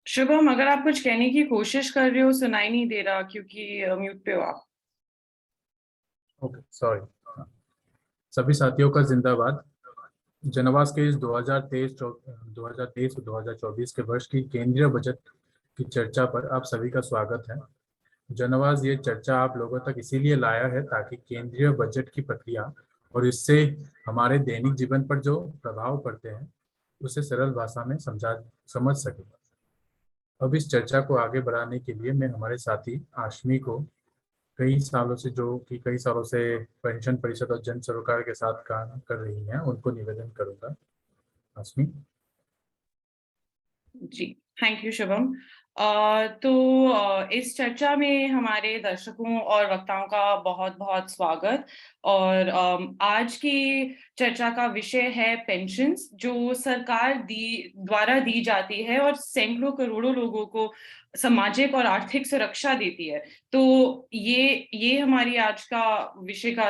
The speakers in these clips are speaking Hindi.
शुभम, अगर आप कुछ कहने की कोशिश कर रहे हो, सुनाई नहीं दे रहा क्योंकि म्यूट पे हो आप। Okay, sorry. सभी साथियों का जिंदाबाद। जनवास के इस 2023 और 2024 के वर्ष की केंद्रीय बजट की चर्चा पर आप सभी का स्वागत है। जनवास ये चर्चा आप लोगों तक इसीलिए लाया है ताकि केंद्रीय बजट की प्रक्रिया और इससे हमारे दैनिक जीवन पर जो प्रभाव पड़ते हैं उसे सरल भाषा में समझ सके। अब इस चर्चा को आगे बढ़ाने के लिए मैं हमारे साथी आशमी को कई सालों से पेंशन परिषद और जन सरोकार के साथ काम कर रही हैं, उनको निवेदन करूंगा। आशमी। जी, थैंक यू शुभम। तो इस चर्चा में हमारे दर्शकों और वक्ताओं का बहुत बहुत स्वागत। और आज की चर्चा का विषय है पेंशन्स, जो सरकार द्वारा दी जाती है और सैकड़ों करोड़ों लोगों को सामाजिक और आर्थिक सुरक्षा देती है। तो ये हमारी आज का विषय का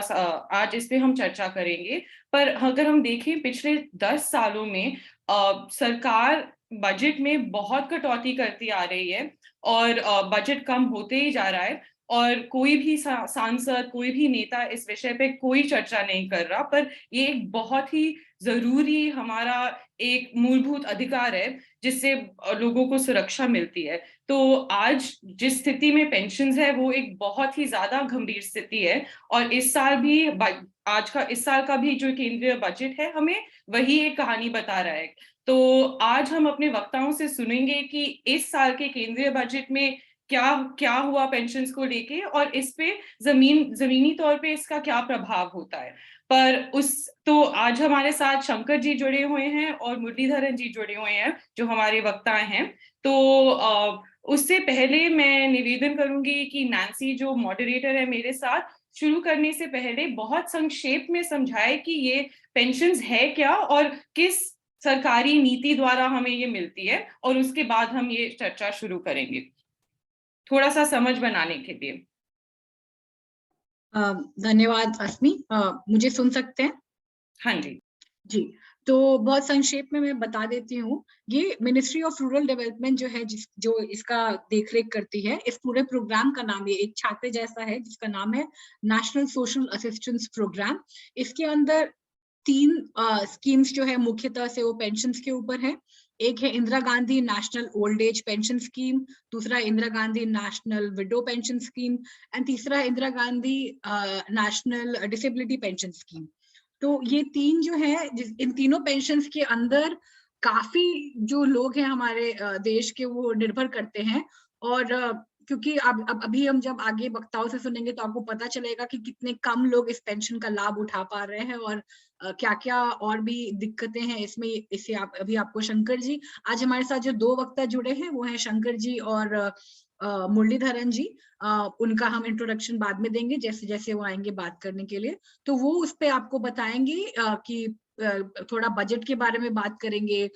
आज इस पे हम चर्चा करेंगे। पर अगर हम देखें पिछले 10 सालों में सरकार बजट में बहुत कटौती करती आ रही है और बजट कम होते ही जा रहा है। और कोई भी सांसद, कोई भी नेता इस विषय पे कोई चर्चा नहीं कर रहा। पर ये एक बहुत ही जरूरी हमारा एक मूलभूत अधिकार है जिससे लोगों को सुरक्षा मिलती है। तो आज जिस स्थिति में पेंशन्स है वो एक बहुत ही ज्यादा गंभीर स्थिति है। और इस साल का भी जो केंद्रीय बजट है हमें वही एक कहानी बता रहा है। तो आज हम अपने वक्ताओं से सुनेंगे कि इस साल के केंद्रीय बजट में क्या क्या हुआ पेंशन्स को लेके, और इस पे जमीनी तौर पे इसका क्या प्रभाव होता है। पर उस तो आज हमारे साथ शंकर जी जुड़े हुए हैं और मुरलीधरन जी जुड़े हुए हैं जो हमारे वक्ता हैं। तो उससे पहले मैं निवेदन करूंगी कि नैन्सी जो मॉडरेटर है मेरे साथ, शुरू करने से पहले बहुत संक्षेप में समझाए कि ये पेंशन्स है क्या और किस सरकारी नीति द्वारा हमें ये मिलती है, और उसके बाद हम ये चर्चा शुरू करेंगे थोड़ा सा समझ बनाने के लिए। धन्यवाद अस्मी। मुझे सुन सकते हैं? हाँ जी। जी। तो बहुत संक्षेप में मैं बता देती हूँ। ये मिनिस्ट्री ऑफ रूरल डेवलपमेंट जो है जो इसका देखरेख करती है, इस पूरे प्रोग्राम का नाम, ये एक छाते जैसा है जिसका नाम है नेशनल सोशल असिस्टेंस प्रोग्राम। इसके अंदर 3 स्कीम्स जो है मुख्यतः से वो पेंशन्स के ऊपर है। एक है Indira Gandhi national old age pension scheme, दूसरा Indira Gandhi national widow pension scheme and तीसरा Indira Gandhi national disability pension scheme. तो ये 3 जो है, इन तीनों पेंशन्स के अंदर काफी जो लोग हैं हमारे देश के, वो निर्भर करते हैं। और क्योंकि अब अभी हम जब आगे वक्ताओं से सुनेंगे तो आपको पता चलेगा कि कितने कम लोग इस पेंशन का लाभ उठा पा रहे हैं और क्या क्या और भी दिक्कतें हैं इसमें। इसे अभी आपको शंकर जी, आज हमारे साथ जो 2 वक्ता जुड़े हैं वो हैं शंकर जी और मुरलीधरन जी। उनका हम इंट्रोडक्शन बाद में देंगे जैसे जैसे वो आएंगे बात करने के लिए। तो वो उस पे आपको बताएंगे कि थोड़ा बजट के बारे में बात करेंगे,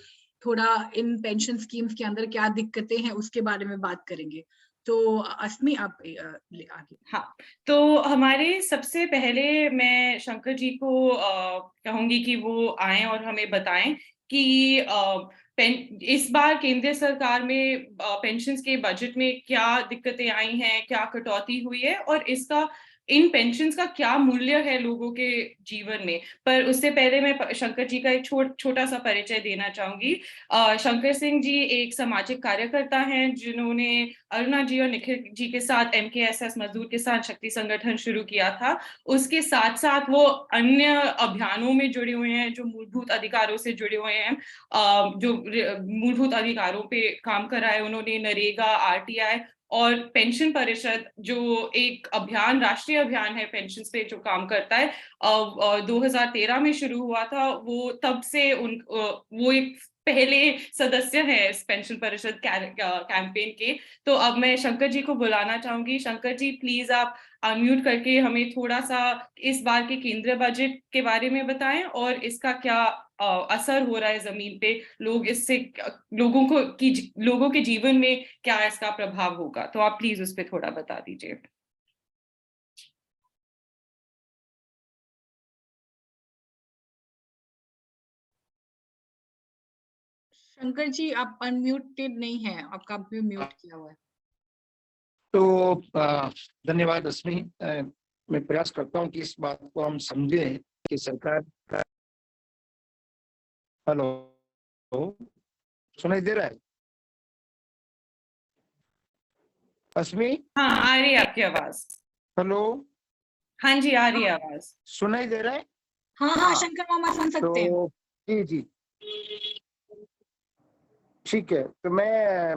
थोड़ा इन पेंशन स्कीम्स के अंदर क्या दिक्कतें हैं उसके बारे में बात करेंगे। तो अस्मी आप आगे। हाँ, तो हमारे सबसे पहले मैं शंकर जी को कहूंगी कि वो आएं और हमें बताएं कि इस बार केंद्र सरकार में पेंशन्स के बजट में क्या दिक्कतें आई हैं, क्या कटौती हुई है और इसका इन पेंशन्स का क्या मूल्य है लोगों के जीवन में। पर उससे पहले मैं शंकर जी का एक छोटा सा परिचय देना चाहूंगी। शंकर सिंह जी एक सामाजिक कार्यकर्ता हैं जिन्होंने अरुणा जी और निखिल जी के साथ MKSS मजदूर किसान शक्ति संगठन शुरू किया था। उसके साथ साथ वो अन्य अभियानों में जुड़े हुए हैं जो मूलभूत अधिकारों से जुड़े हुए हैं। जो मूलभूत अधिकारों पे काम करा है उन्होंने, नरेगा, RTI और पेंशन परिषद जो एक अभियान, राष्ट्रीय अभियान है पेंशन पे जो काम करता है, 2013 में शुरू हुआ था। वो तब से वो एक पहले सदस्य हैं इस पेंशन परिषद कैंपेन के। तो अब मैं शंकर जी को बुलाना चाहूंगी। शंकर जी प्लीज आप अनम्यूट करके हमें थोड़ा सा इस बार के केंद्रीय बजट के बारे में बताएं और इसका क्या असर हो रहा है जमीन पे, लोगों के जीवन में क्या इसका प्रभाव होगा। तो आप प्लीज उस पर थोड़ा बता दीजिए। शंकर जी आप अनम्यूटेड नहीं है, आपका भी म्यूट किया हुआ है। तो धन्यवाद अस्मी। मैं प्रयास करता हूं कि इस बात को हम समझें कि सरकार। हेलो, सुनाई दे रहा है अस्मी? हाँ, आ रही है आपकी आवाज। हेलो, हाँ जी, आ रही है आवाज। सुनाई दे रहा है? हाँ हाँ शंकर मामा सुन सकते हैं। तो जी जी, ठीक है। तो मैं,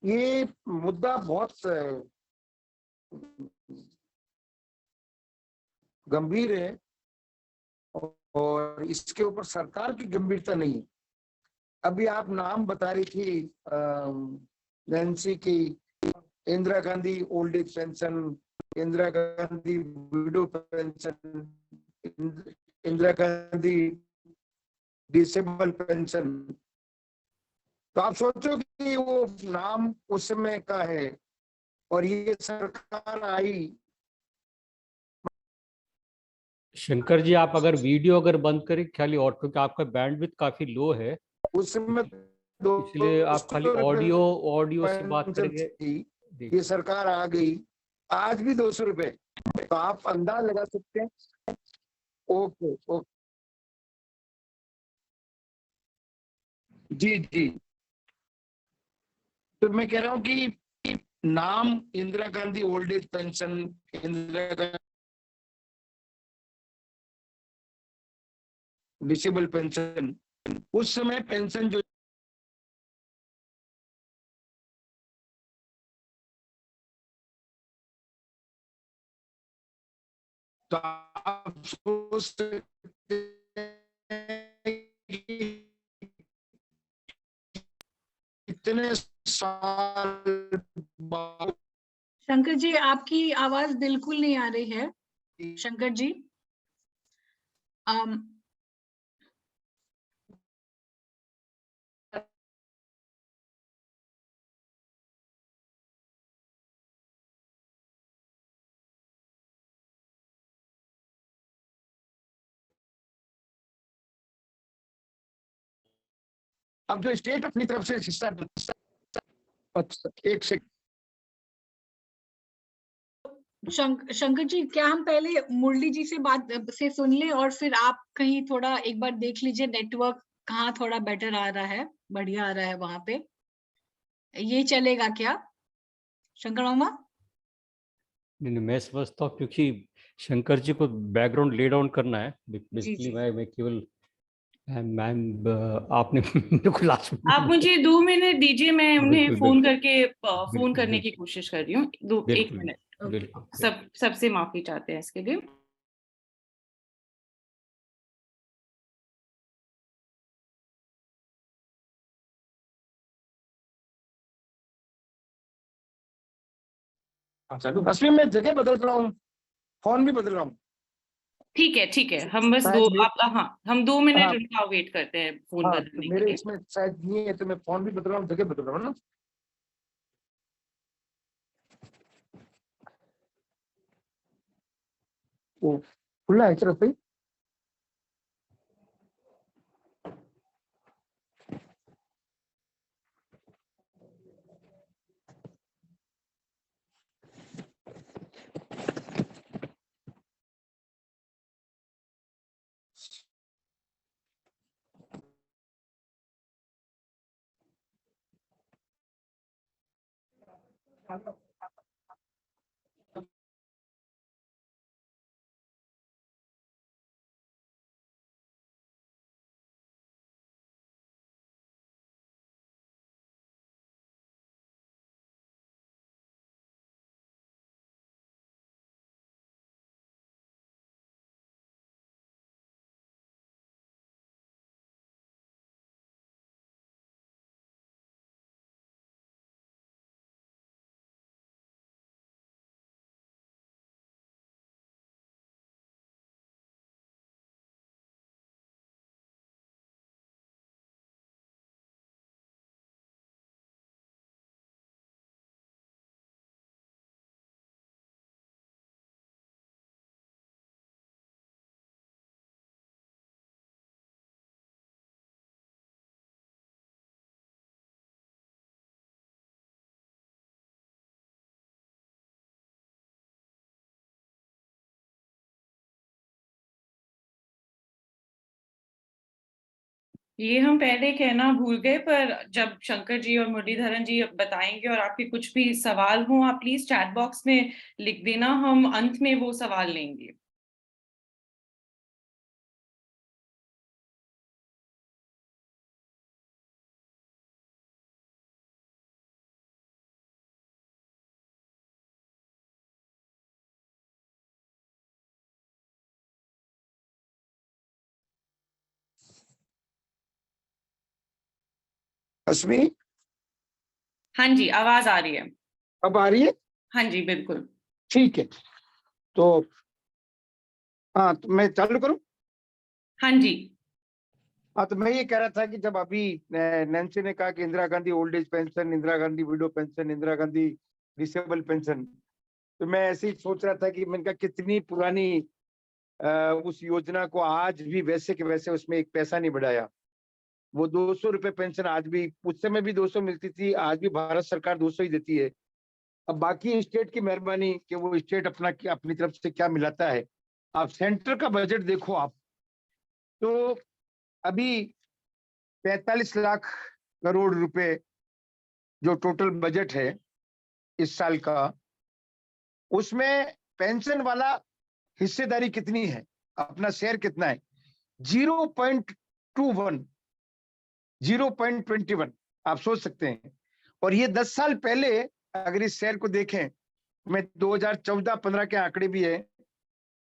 ये मुद्दा बहुत गंभीर है और इसके ऊपर सरकार की गंभीरता नहीं है। अभी आप नाम बता रही थी नैन्सी की, Indira Gandhi old age pension, Indira Gandhi window pension, Indira Gandhi disable pension. तो आप सोचो कि वो नाम उस समय का है और ये सरकार आई। शंकर जी आप अगर वीडियो अगर बंद करें खाली, और क्योंकि आपका बैंडविड्थ काफी लो है, उस समय दो इसलिए आप खाली ऑडियो ऑडियो से बात पेंशन करेंगे। थी, जी ये सरकार आ गई, आज भी 200 रुपए। तो आप अंदाज लगा सकते हैं। ओके ओके, जी जी। तो मैं कह रहा हूं कि नाम Indira Gandhi old age pension, Indira Gandhi disable pension, उस समय पेंशन जो तो आप सोच सकते हैं कि इतने साल बाद शंकर जी आपकी आवाज बिल्कुल नहीं आ रही है शंकर जी। अम, अब जो स्टेट अपनी तरफ से हिस्सा, अच्छा एक सेकंड। शंकर जी क्या हम पहले मुरली जी से बात से सुन लें और फिर आप कहीं थोड़ा एक बार देख लीजिए नेटवर्क कहाँ थोड़ा बेटर आ रहा है, बढ़िया आ रहा है वहां पे, ये चलेगा क्या शंकर मामा? नहीं नहीं, मैं समझता हूँ क्योंकि शंकर जी को बैकग्राउंड ले डाउन करना है जी बेसिकली। जी मैं केवल मैम आपने मेरे को लास्ट आप में। मुझे 2 मिनट दीजिए, मैं उन्हें बिल्कुल फोन बिल्कुल करके फोन बिल्कुल करने की कोशिश कर रही हूँ। एक बिल्कुल मिनट। ओके। बिल्कुल। सबसे माफी चाहते हैं इसके लिए। असली में जगह बदल रहा हूँ, फोन भी बदल रहा हूँ ठीक है, हम बस शायद हाँ, हम 2 मिनट हाँ उनका वेट करते हैं फोन हाँ, तो बदलने के मेरे लिए। इसमें शायद नहीं है, तो मैं फोन भी बदल रहा हूँ, जगह बदल रहा हूँ ना। वो खुला है सिर्फ भाई। ये हम पहले कहना भूल गए, पर जब शंकर जी और मुरलीधरन जी बताएंगे और आपके कुछ भी सवाल हो, आप प्लीज चैट बॉक्स में लिख देना, हम अंत में वो सवाल लेंगे। अस्मी, हाँ जी, आवाज आ रही है। अब आ रही है? हाँ जी, बिल्कुल। ठीक है, तो हाँ, तो मैं चालू करूं? हाँ जी। हाँ, तो मैं ये कह रहा था कि जब अभी नैन्सी ने कहा कि Indira Gandhi old age pension, Indira Gandhi window pension, Indira Gandhi disable pension, तो मैं ऐसे ही सोच रहा था कि मैंने कहा कितनी पुरानी उस योजना को आज भी वैसे के वैसे उसमें एक पैसा नहीं बढ़ाया। वो 200 रुपए पेंशन आज भी, उस समय भी 200 मिलती थी, आज भी भारत सरकार 200 ही देती है। अब बाकी स्टेट की मेहरबानी कि वो स्टेट अपनी तरफ से क्या मिलाता है। आप सेंटर का बजट देखो आप, तो अभी 45 लाख करोड़ रुपए जो टोटल बजट है इस साल का, उसमें पेंशन वाला हिस्सेदारी कितनी है, अपना शेयर कितना है? 0.21, 0.21। आप सोच सकते हैं। और ये 10 साल पहले अगर इस शेयर को देखें, मैं 2014-15 के आंकड़े भी है,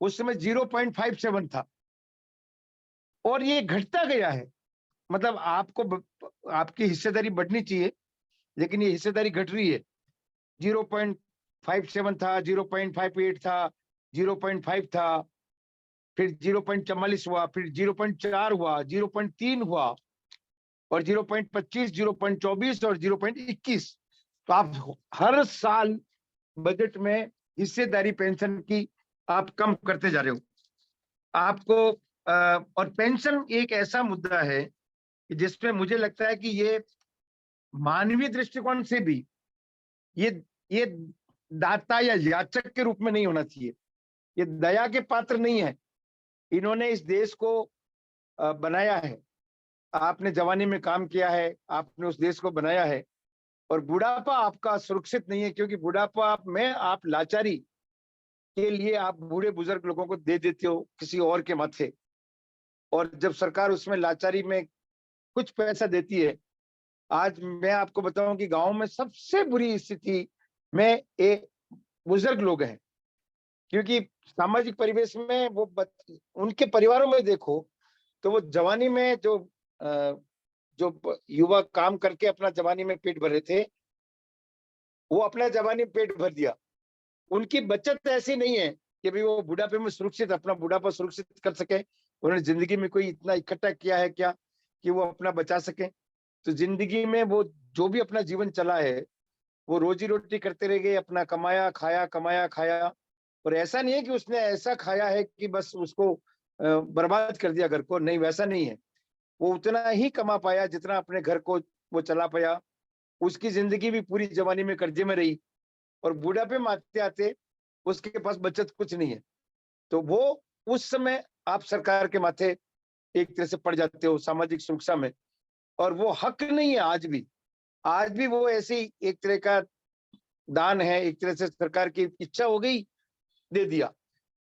उस समय 0.57 था और ये घटता गया है। मतलब आपकी हिस्सेदारी बढ़नी चाहिए, लेकिन ये हिस्सेदारी घट रही है। 0.57 था, 0.58 था, 0.5 था, फिर 0.44 हुआ, फिर 0.4 हुआ, 0.3 हुआ, और 0.25, 0.24 और 0.21। तो आप हर साल बजट में हिस्सेदारी पेंशन की आप कम करते जा रहे हो। आपको और पेंशन एक ऐसा मुद्दा है कि जिसपे मुझे लगता है कि ये मानवीय दृष्टिकोण से भी ये दाता या याचक के रूप में नहीं होना चाहिए। ये दया के पात्र नहीं है। इन्होंने इस देश को बनाया है, आपने जवानी में काम किया है, आपने उस देश को बनाया है, और बुढ़ापा आपका सुरक्षित नहीं है, क्योंकि बुढ़ापा में आप लाचारी के लिए आप बूढ़े बुजुर्ग लोगों को दे देते हो किसी और के माथे, और जब सरकार उसमें लाचारी में कुछ पैसा देती है। आज मैं आपको बताऊं कि गांव में सबसे बुरी स्थिति में एक बुजुर्ग लोग हैं, क्योंकि सामाजिक परिवेश में उनके परिवारों में देखो तो वो जवानी में जो युवा काम करके अपना जवानी में पेट भर रहे थे, वो अपना जवानी में पेट भर दिया। उनकी बचत ऐसी नहीं है कि भाई वो बुढ़ापे में सुरक्षित अपना बुढ़ापा सुरक्षित कर सके। उन्होंने जिंदगी में कोई इतना इकट्ठा किया है क्या कि वो अपना बचा सके? तो जिंदगी में वो जो भी अपना जीवन चला है, वो रोजी रोटी करते रह गए, अपना कमाया खाया, कमाया खाया। और ऐसा नहीं है कि उसने ऐसा खाया है कि बस उसको बर्बाद कर दिया घर को, नहीं, वैसा नहीं है। वो उतना ही कमा पाया जितना अपने घर को वो चला पाया। उसकी जिंदगी भी पूरी जवानी में कर्जे में रही, और बुढ़ापे में आते आते उसके पास बचत कुछ नहीं है। तो वो उस समय आप सरकार के माथे एक तरह से पड़ जाते हो सामाजिक सुरक्षा में, और वो हक नहीं है आज भी वो ऐसी एक तरह का दान है, एक तरह से सरकार की इच्छा हो गई, दे दिया।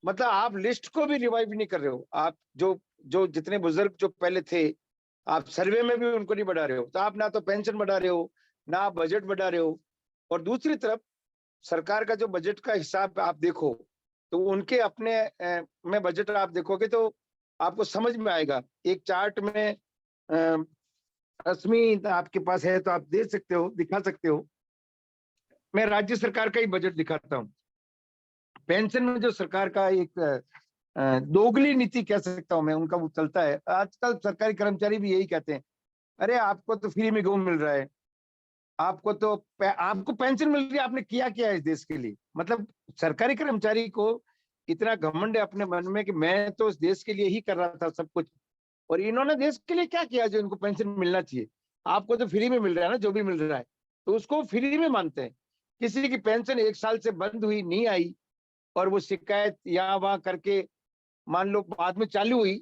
मतलब आप लिस्ट को भी रिवाइव नहीं कर रहे हो। आप जो जो जितने बुजुर्ग जो पहले थे, आप सर्वे में भी उनको नहीं बढ़ा रहे हो। तो आप ना तो पेंशन बढ़ा रहे हो, ना आप बजट बढ़ा रहे हो। और दूसरी तरफ सरकार का जो बजट का हिसाब आप देखो, तो उनके अपने में बजट आप देखोगे तो आपको समझ में आएगा। एक चार्ट में रश्मि आपके पास है तो आप दे सकते हो, दिखा सकते हो। मैं राज्य सरकार का ही बजट दिखाता हूँ। पेंशन में जो सरकार का एक दोगली नीति कह सकता हूं मैं, उनका वो चलता है। आजकल सरकारी कर्मचारी भी यही कहते हैं, अरे आपको तो फ्री में गेहूं मिल रहा है, आपको पेंशन मिल रही है, आपने किया क्या है इस देश के लिए? मतलब सरकारी कर्मचारी को इतना घमंड है अपने मन में कि मैं तो इस देश के लिए ही कर रहा था सब कुछ, और इन्होंने देश के लिए क्या किया जो इनको पेंशन मिलना चाहिए? आपको तो फ्री में मिल रहा है ना, जो भी मिल रहा है, तो उसको फ्री में मानते हैं। किसी की पेंशन 1 साल से बंद हुई, नहीं आई, और वो शिकायत यहाँ वहां करके मान लो बाद में चालू हुई,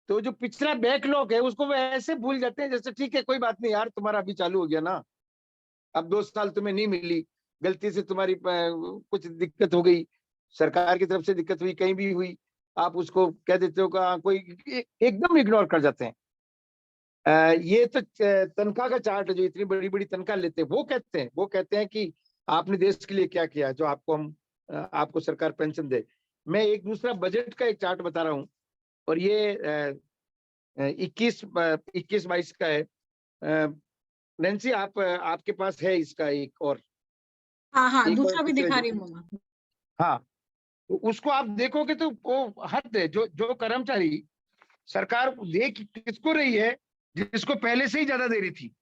तो जो पिछला बैकलॉग है उसको वो ऐसे भूल जाते हैं जैसे ठीक है कोई बात नहीं यार, तुम्हारा अभी चालू हो गया ना, अब 2 साल तुम्हें नहीं मिली, गलती से तुम्हारी कुछ दिक्कत हो गई, सरकार की तरफ से दिक्कत हुई, कहीं भी हुई, आप उसको कह देते हो कि कोई एकदम इग्नोर कर जाते हैं। ये तो तनख्वाह का चार्ट है, जो इतनी बड़ी बड़ी तनख्वाह लेते हैं वो कहते हैं कि आपने देश के लिए क्या किया जो आपको हम आपको सरकार पेंशन दे। मैं एक दूसरा बजट का एक चार्ट बता रहा हूँ, और ये 21-22 का है। नैन्सी आपके पास है इसका एक और हाँ, एक और दूसरा भी पिक्चर दिखा है रही हूँ मैं। हाँ, तो उसको आप देखोगे तो वो हद है, जो जो कर्मचारी सरकार दे किसको रही है, जिसको पहले से ही ज्यादा दे रही थी,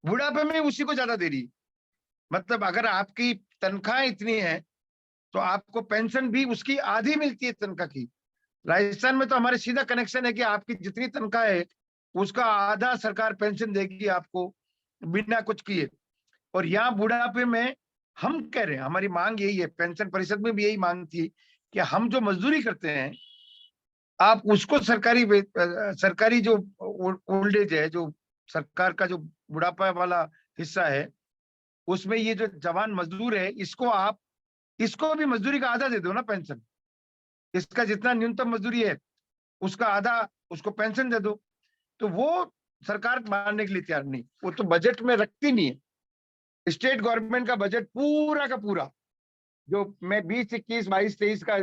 बुढ़ापे में उसी को ज्यादा दे रही। मतलब अगर आपकी तनख्वाह इतनी है तो आपको पेंशन भी उसकी आधी मिलती है तनख्वाह की। राजस्थान में तो हमारे सीधा कनेक्शन है कि आपकी जितनी तनख्वाह है उसका आधा सरकार पेंशन देगी आपको बिना कुछ किए। और यहाँ बुढ़ापे में हम कह रहे हैं, हमारी मांग यही है, पेंशन परिषद में भी यही मांग थी कि हम जो मजदूरी करते हैं आप उसको सरकारी जो ओल्ड एज है, जो सरकार का जो बुढ़ापा वाला हिस्सा है, उसमें ये जो जवान मजदूर है इसको भी मजदूरी का आधा दे दो ना पेंशन। इसका जितना न्यूनतम मजदूरी है उसका आधा उसको पेंशन दे दो। तो वो सरकार मानने के लिए तैयार नहीं, वो तो बजट में रखती नहीं है। स्टेट गवर्नमेंट का बजट पूरा का पूरा, जो मैं 20-21-22-23 का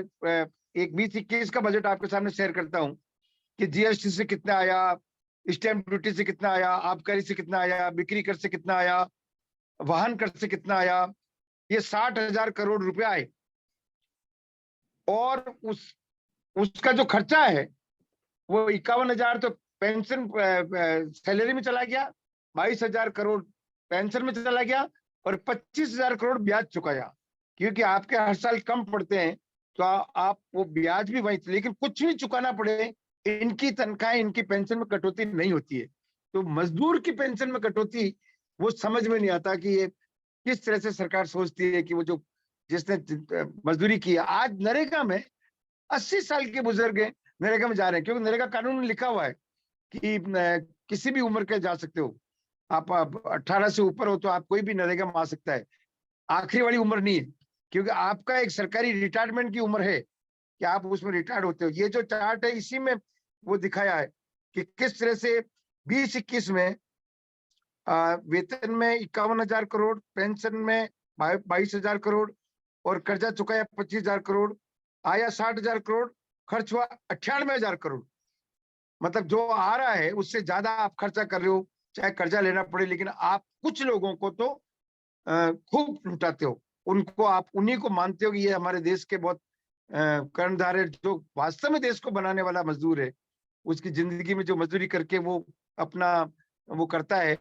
एक 20-21 का बजट आपके सामने शेयर करता हूँ कि जीएसटी से कितना आया, स्टैंप ड्यूटी से कितना आया, आबकारी से कितना आया, बिक्री कर से कितना आया, वाहन कर से कितना आया, ये 60,000 करोड़ रुपया आए। और उसका जो खर्चा है वो 51,000 तो पेंशन सैलरी में चला गया, 22,000 करोड़ पेंशन में चला गया, और 25,000 करोड़ ब्याज चुकाया, क्योंकि आपके हर साल कम पड़ते हैं तो आप वो ब्याज भी वही, लेकिन कुछ भी चुकाना पड़े, इनकी तनख्वाह इनकी पेंशन में कटौती नहीं होती है। तो मजदूर की पेंशन में कटौती वो समझ में नहीं आता कि ये किस तरह से सरकार सोचती है कि वो जो जिसने मजदूरी की है। आज नरेगा में 80 साल के बुजुर्ग नरेगा में जा रहे हैं, क्योंकि नरेगा कानून में लिखा हुआ है कि किसी भी उम्र के जा सकते हो, आप 18 से ऊपर हो तो आप कोई भी नरेगा में आ सकता है, आखिरी वाली उम्र नहीं है, क्योंकि आपका एक सरकारी रिटायरमेंट की उम्र है कि आप उसमें रिटायर्ड होते हो। ये जो चार्ट है इसी में वो दिखाया है कि किस तरह से 20-21 में वेतन में 51,000 करोड़, पेंशन में 22,000 करोड़, और कर्जा चुकाया 25,000 करोड़, आया 60,000 करोड़, खर्च हुआ 98,000 करोड़। मतलब जो आ रहा है उससे ज्यादा आप खर्चा कर रहे हो, चाहे कर्जा लेना पड़े, लेकिन आप कुछ लोगों को तो खूब लुटाते हो, उनको आप उन्हीं को मानते हो कि ये हमारे देश के बहुत कर्णधार है। जो वास्तव में देश को बनाने वाला मजदूर है, उसकी जिंदगी में जो मजदूरी करके वो अपना वो करता है,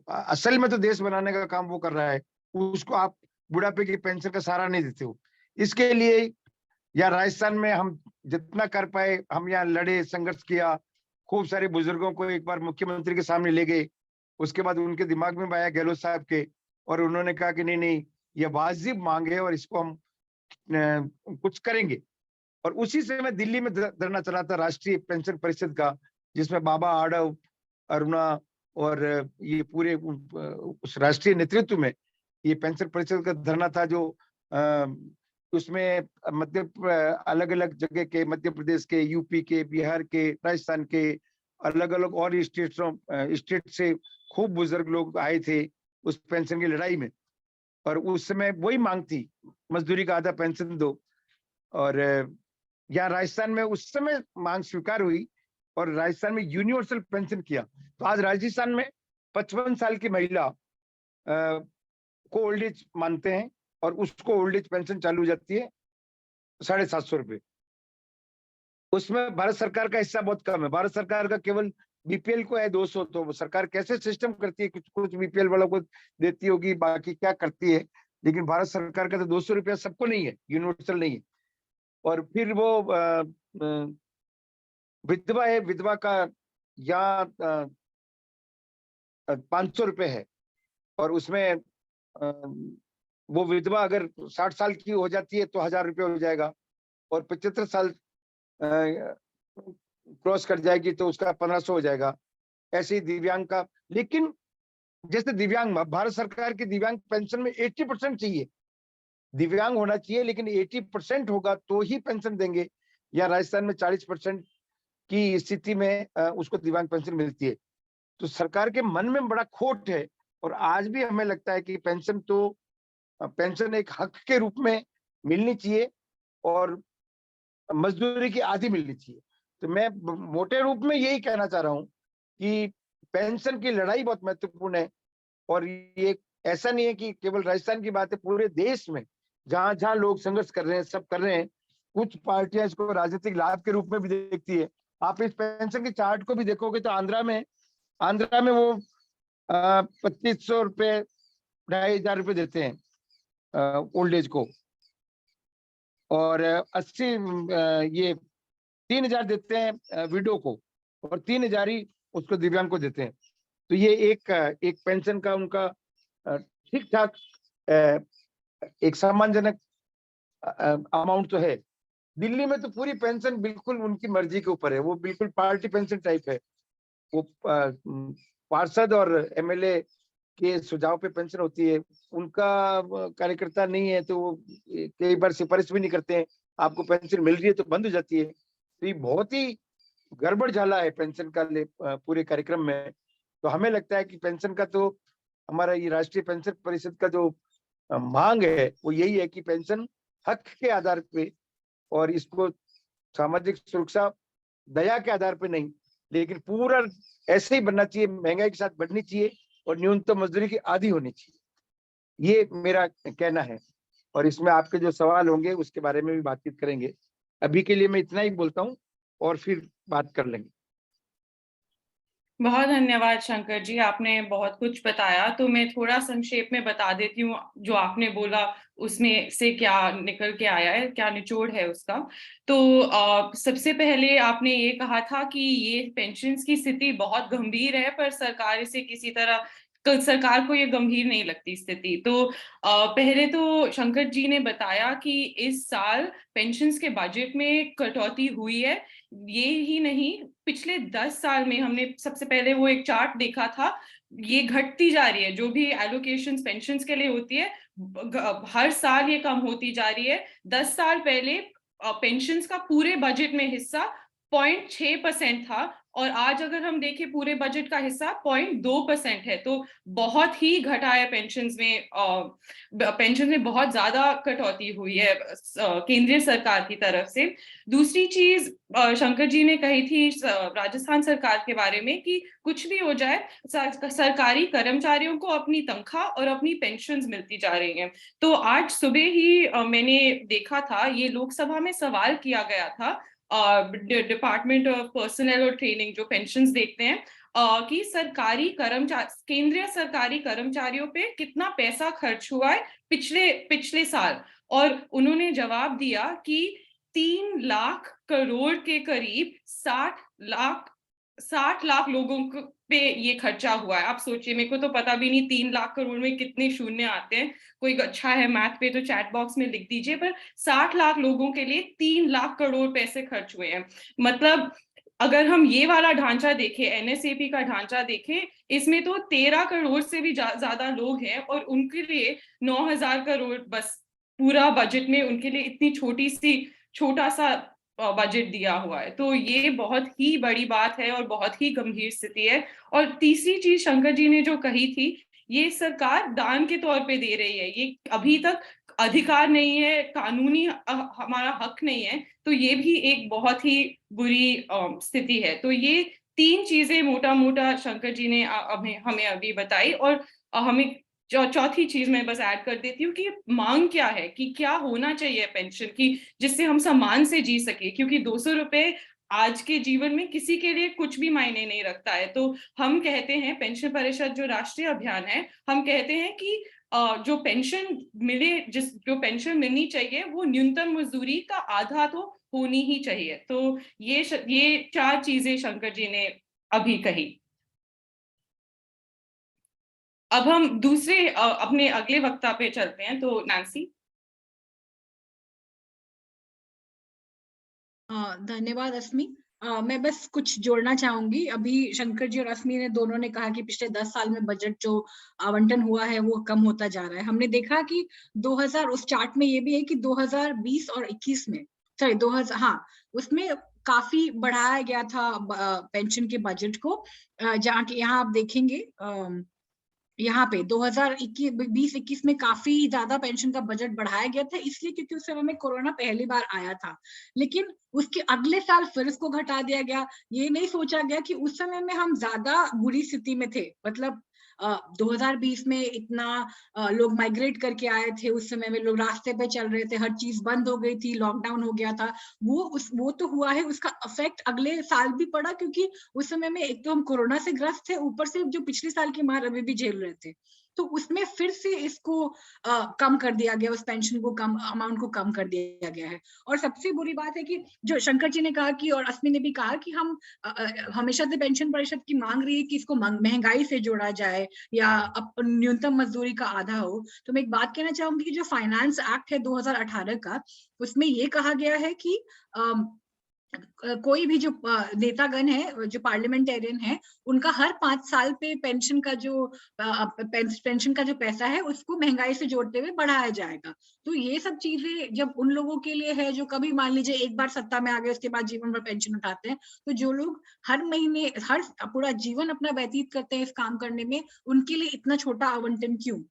असल में तो देश बनाने का काम वो कर रहा है, उसको आप बुढ़ापे की पेंशन का सहारा नहीं देते हो। इसके लिए या राजस्थान में हम जितना कर पाए, हम यहाँ लड़े, संघर्ष किया, खूब सारे बुजुर्गों को एक बार मुख्यमंत्री के सामने ले गए, उसके बाद उनके दिमाग में आया गहलोत साहब के, और उन्होंने कहा कि नहीं नहीं ये वाजिब मांग है और इसको हम कुछ करेंगे। और उसी से मैं दिल्ली में धरना चला था राष्ट्रीय पेंशन परिषद का, जिसमें बाबा आडव, अरुणा और ये पूरे उस राष्ट्रीय नेतृत्व में ये पेंशन परिषद का धरना था, जो उसमें अलग अलग जगह के, मध्य प्रदेश के, यूपी के, बिहार के, राजस्थान के, अलग अलग और स्टेट से खूब बुजुर्ग लोग आए थे उस पेंशन की लड़ाई में। और उस समय वही मांग थी, मजदूरी का आधा पेंशन दो। और यहाँ राजस्थान में उस समय मांग स्वीकार हुई और राजस्थान में यूनिवर्सल पेंशन किया। तो आज राजस्थान में 55 साल की महिला को ओल्ड एज मानते हैं और उसको ओल्ड एज पेंशन चालू हो जाती है 750 रुपए। उसमें भारत सरकार का हिस्सा बहुत कम है, भारत सरकार का केवल बीपीएल को है 200। तो सरकार कैसे सिस्टम करती है, कुछ बीपीएल वालों को देती होगी, बाकी क्या करती है, लेकिन भारत सरकार का तो 200 रुपया सबको नहीं है, यूनिवर्सल नहीं है। और फिर वो विधवा है, विधवा का यहाँ 500 रुपए है, और उसमें वो विधवा अगर 60 साल की हो जाती है तो 1,000 रुपये हो जाएगा, और 75 साल क्रॉस कर जाएगी तो उसका 1500 हो जाएगा, ऐसे ही दिव्यांग का। लेकिन जैसे दिव्यांग, भारत सरकार की दिव्यांग पेंशन में 80% चाहिए, दिव्यांग होना चाहिए, लेकिन 80% होगा तो ही पेंशन देंगे, या राजस्थान में 40% की स्थिति में उसको दिव्यांग पेंशन मिलती है। तो सरकार के मन में बड़ा खोट है, और आज भी हमें लगता है कि पेंशन एक हक के रूप में मिलनी चाहिए और मजदूरी की आधी मिलनी चाहिए। तो मैं मोटे रूप में यही कहना चाह रहा हूं कि पेंशन की लड़ाई बहुत महत्वपूर्ण है, और ये ऐसा नहीं है कि केवल राजस्थान की बात है, पूरे देश में जहां जहां लोग संघर्ष कर रहे हैं, सब कर रहे हैं। कुछ पार्टियां इसको राजनीतिक लाभ के रूप में भी देखती है। आप इस पेंशन के चार्ट को भी देखोगे तो आंध्रा में वो 2500 रुपए, 2500 रुपए देते हैं ओल्ड एज को, और 80 ये 3000 देते हैं विडो को, और 3000 ही उसको दिव्यांग को देते हैं। तो ये एक पेंशन का उनका ठीक ठाक एक सम्मानजनक अमाउंट तो है। दिल्ली में तो पूरी पेंशन बिल्कुल उनकी मर्जी के ऊपर है, वो बिल्कुल पार्टी पेंशन टाइप है। वो पार्षद और एमएलए के सुझाव पे पेंशन होती है, उनका कार्यकर्ता नहीं है तो वो कई बार सिफारिश भी नहीं करते हैं, आपको पेंशन मिल रही है तो बंद हो जाती है। तो ये बहुत ही गड़बड़ झाला है पेंशन का पूरे कार्यक्रम में। तो हमें लगता है कि पेंशन का तो हमारा ये राष्ट्रीय पेंशन परिषद का जो मांग है वो यही है कि पेंशन हक के आधार पे, और इसको सामाजिक सुरक्षा दया के आधार पे नहीं, लेकिन पूरा ऐसे ही बनना चाहिए, महंगाई के साथ बढ़नी चाहिए और न्यूनतम मजदूरी की आधी होनी चाहिए। ये मेरा कहना है, और इसमें आपके जो सवाल होंगे उसके बारे में भी बातचीत करेंगे। अभी के लिए मैं इतना ही बोलता हूँ और फिर बात कर लेंगे। बहुत धन्यवाद शंकर जी, आपने बहुत कुछ बताया। तो मैं थोड़ा संक्षेप में बता देती हूँ जो आपने बोला उसमें से क्या निकल के आया है, क्या निचोड़ है उसका। तो सबसे पहले आपने ये कहा था कि ये पेंशन्स की स्थिति बहुत गंभीर है, पर सरकार इसे किसी तरह सरकार को ये गंभीर नहीं लगती स्थिति। तो पहले तो शंकर जी ने बताया कि इस साल पेंशन्स के बजट में कटौती हुई है। ये ही नहीं, पिछले 10 साल में हमने सबसे पहले वो एक चार्ट देखा था, ये घटती जा रही है। जो भी एलोकेशंस पेंशन्स के लिए होती है, हर साल ये कम होती जा रही है। 10 साल पहले पेंशन्स का पूरे बजट में हिस्सा 0.6% था, और आज अगर हम देखें पूरे बजट का हिस्सा 0.2% है। तो बहुत ही घटा है पेंशन्स में बहुत ज्यादा कटौती हुई है केंद्रीय सरकार की तरफ से। दूसरी चीज शंकर जी ने कही थी राजस्थान सरकार के बारे में कि कुछ भी हो जाए, सरकारी कर्मचारियों को अपनी तनख्वाह और अपनी पेंशन्स मिलती जा रही हैं। तो आज सुबह ही मैंने देखा था, ये लोकसभा में सवाल किया गया था डिपार्टमेंट ऑफ पर्सनल और ट्रेनिंग जो पेंशन्स देखते हैं, कि केंद्रीय सरकारी कर्मचारियों पे कितना पैसा खर्च हुआ है पिछले साल। और उन्होंने जवाब दिया कि 3 लाख करोड़ के करीब 60 लाख लोगों पे ये खर्चा हुआ है। आप सोचिए, मेरे को तो पता भी नहीं 3 लाख करोड़ में कितने शून्य आते हैं। कोई अच्छा है मैथ पे तो चैट बॉक्स में लिख दीजिए, पर 60 लाख लोगों के लिए 3 लाख करोड़ पैसे खर्च हुए हैं। मतलब अगर हम ये वाला ढांचा देखें, एनएसएपी का ढांचा देखें, इसमें तो 13 करोड़ से भी ज्यादा लोग हैं, और उनके लिए 9,000 करोड़ बस पूरा बजट में उनके लिए इतनी छोटा सा बजट दिया हुआ है। तो ये बहुत ही बड़ी बात है और बहुत ही गंभीर स्थिति है। और तीसरी चीज शंकर जी ने जो कही थी, ये सरकार दान के तौर पे दे रही है, ये अभी तक अधिकार नहीं है, कानूनी हमारा हक नहीं है। तो ये भी एक बहुत ही बुरी स्थिति है। तो ये 3 चीजें मोटा मोटा शंकर जी ने हमें अभी बताई। और हमें चौथी चीज मैं बस ऐड कर देती हूँ कि मांग क्या है, कि क्या होना चाहिए पेंशन की जिससे हम सम्मान से जी सके, क्योंकि 200 रुपए आज के जीवन में किसी के लिए कुछ भी मायने नहीं रखता है। तो हम कहते हैं, पेंशन परिषद जो राष्ट्रीय अभियान है, हम कहते हैं कि जो पेंशन मिलनी चाहिए वो न्यूनतम मजदूरी का आधा तो होनी ही चाहिए। तो ये 4 चीजें शंकर जी ने अभी कही। अब हम दूसरे अपने अगले वक्ता पे चलते हैं। तो नैन्सी। धन्यवाद अस्मी। मैं बस कुछ जोड़ना चाहूंगी। अभी शंकर जी और अस्मी ने दोनों ने कहा कि पिछले 10 साल में बजट जो आवंटन हुआ है वो कम होता जा रहा है। हमने देखा कि 2000 उस चार्ट में ये भी है कि 2020 और 21 में, सॉरी 2000, हाँ, उसमें काफी बढ़ाया गया था पेंशन के बजट को। जहाँ के यहाँ आप देखेंगे यहाँ पे 2020-21 में काफी ज्यादा पेंशन का बजट बढ़ाया गया था, इसलिए क्योंकि उस समय में कोरोना पहली बार आया था। लेकिन उसके अगले साल फिर उसको घटा दिया गया। ये नहीं सोचा गया कि उस समय में हम ज्यादा बुरी स्थिति में थे। मतलब 2020 में इतना लोग माइग्रेट करके आए थे, उस समय में लोग रास्ते पे चल रहे थे, हर चीज बंद हो गई थी, लॉकडाउन हो गया था। वो तो हुआ है, उसका इफेक्ट अगले साल भी पड़ा, क्योंकि उस समय में एक तो हम कोरोना से ग्रस्त थे, ऊपर से जो पिछले साल की मार अभी भी झेल रहे थे। तो उसमें फिर से इसको कम कर दिया गया, उस पेंशन को कम अमाउंट को कम कर दिया गया है। और सबसे बुरी बात है कि जो शंकर जी ने कहा कि, और अस्मी ने भी कहा कि हम हमेशा से पेंशन परिषद की मांग रही है कि इसको महंगाई से जोड़ा जाए या न्यूनतम मजदूरी का आधा हो। तो मैं एक बात कहना चाहूंगी कि जो फाइनेंस एक्ट है 2018 का, उसमें ये कहा गया है कि कोई भी जो नेतागण है, जो पार्लियामेंटेरियन है, उनका हर 5 साल पे पेंशन का जो पैसा है उसको महंगाई से जोड़ते हुए बढ़ाया जाएगा। तो ये सब चीजें जब उन लोगों के लिए है जो कभी मान लीजिए एक बार सत्ता में आ गए, उसके बाद जीवन भर पेंशन उठाते हैं, तो जो लोग हर महीने हर पूरा जीवन अपना व्यतीत करते हैं इस काम करने में, उनके लिए इतना छोटा आवंटन क्यों?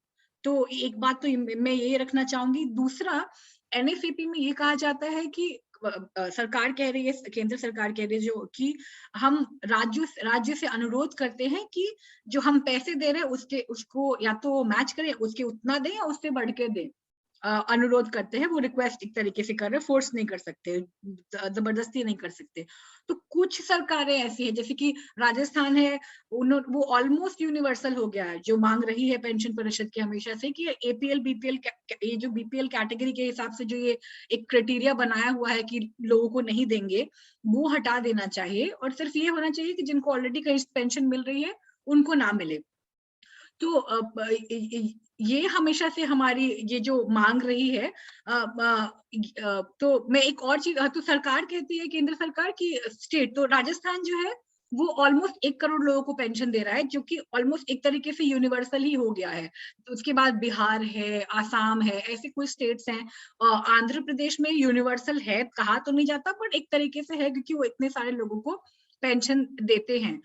तो एक बात तो मैं ये रखना चाहूंगी। दूसरा, एनएफईपी में ये कहा जाता है कि सरकार कह रही है, केंद्र सरकार कह रही है जो कि हम राज्य से अनुरोध करते हैं कि जो हम पैसे दे रहे हैं उसको या तो मैच करें, उसके उतना दें या उससे बढ़ के दें। अनुरोध करते हैं, वो रिक्वेस्ट एक तरीके से कर रहे हैं, फोर्स नहीं कर सकते, जबरदस्ती नहीं कर सकते। तो कुछ सरकारें ऐसी हैं, जैसे कि राजस्थान है, वो ऑलमोस्ट यूनिवर्सल हो गया है, जो मांग रही है पेंशन परिषद की हमेशा से कि एपीएल बीपीएल, ये जो बीपीएल कैटेगरी के हिसाब से जो ये एक क्राइटेरिया बनाया हुआ है कि लोगों को नहीं देंगे, वो हटा देना चाहिए और सिर्फ ये होना चाहिए कि जिनको ऑलरेडी कहीं पेंशन मिल रही है उनको ना मिले। तो ये हमेशा से हमारी ये जो मांग रही है। तो मैं एक और चीज, तो सरकार कहती है, केंद्र सरकार की स्टेट, तो राजस्थान जो है वो ऑलमोस्ट 1 करोड़ लोगों को पेंशन दे रहा है, जो कि ऑलमोस्ट एक तरीके से यूनिवर्सल ही हो गया है। तो उसके बाद बिहार है, आसाम है, ऐसे कुछ स्टेट्स हैं। आंध्र प्रदेश में यूनिवर्सल है, कहा तो नहीं जाता, बट एक तरीके से है क्योंकि वो इतने सारे लोगों को पेंशन देते हैं।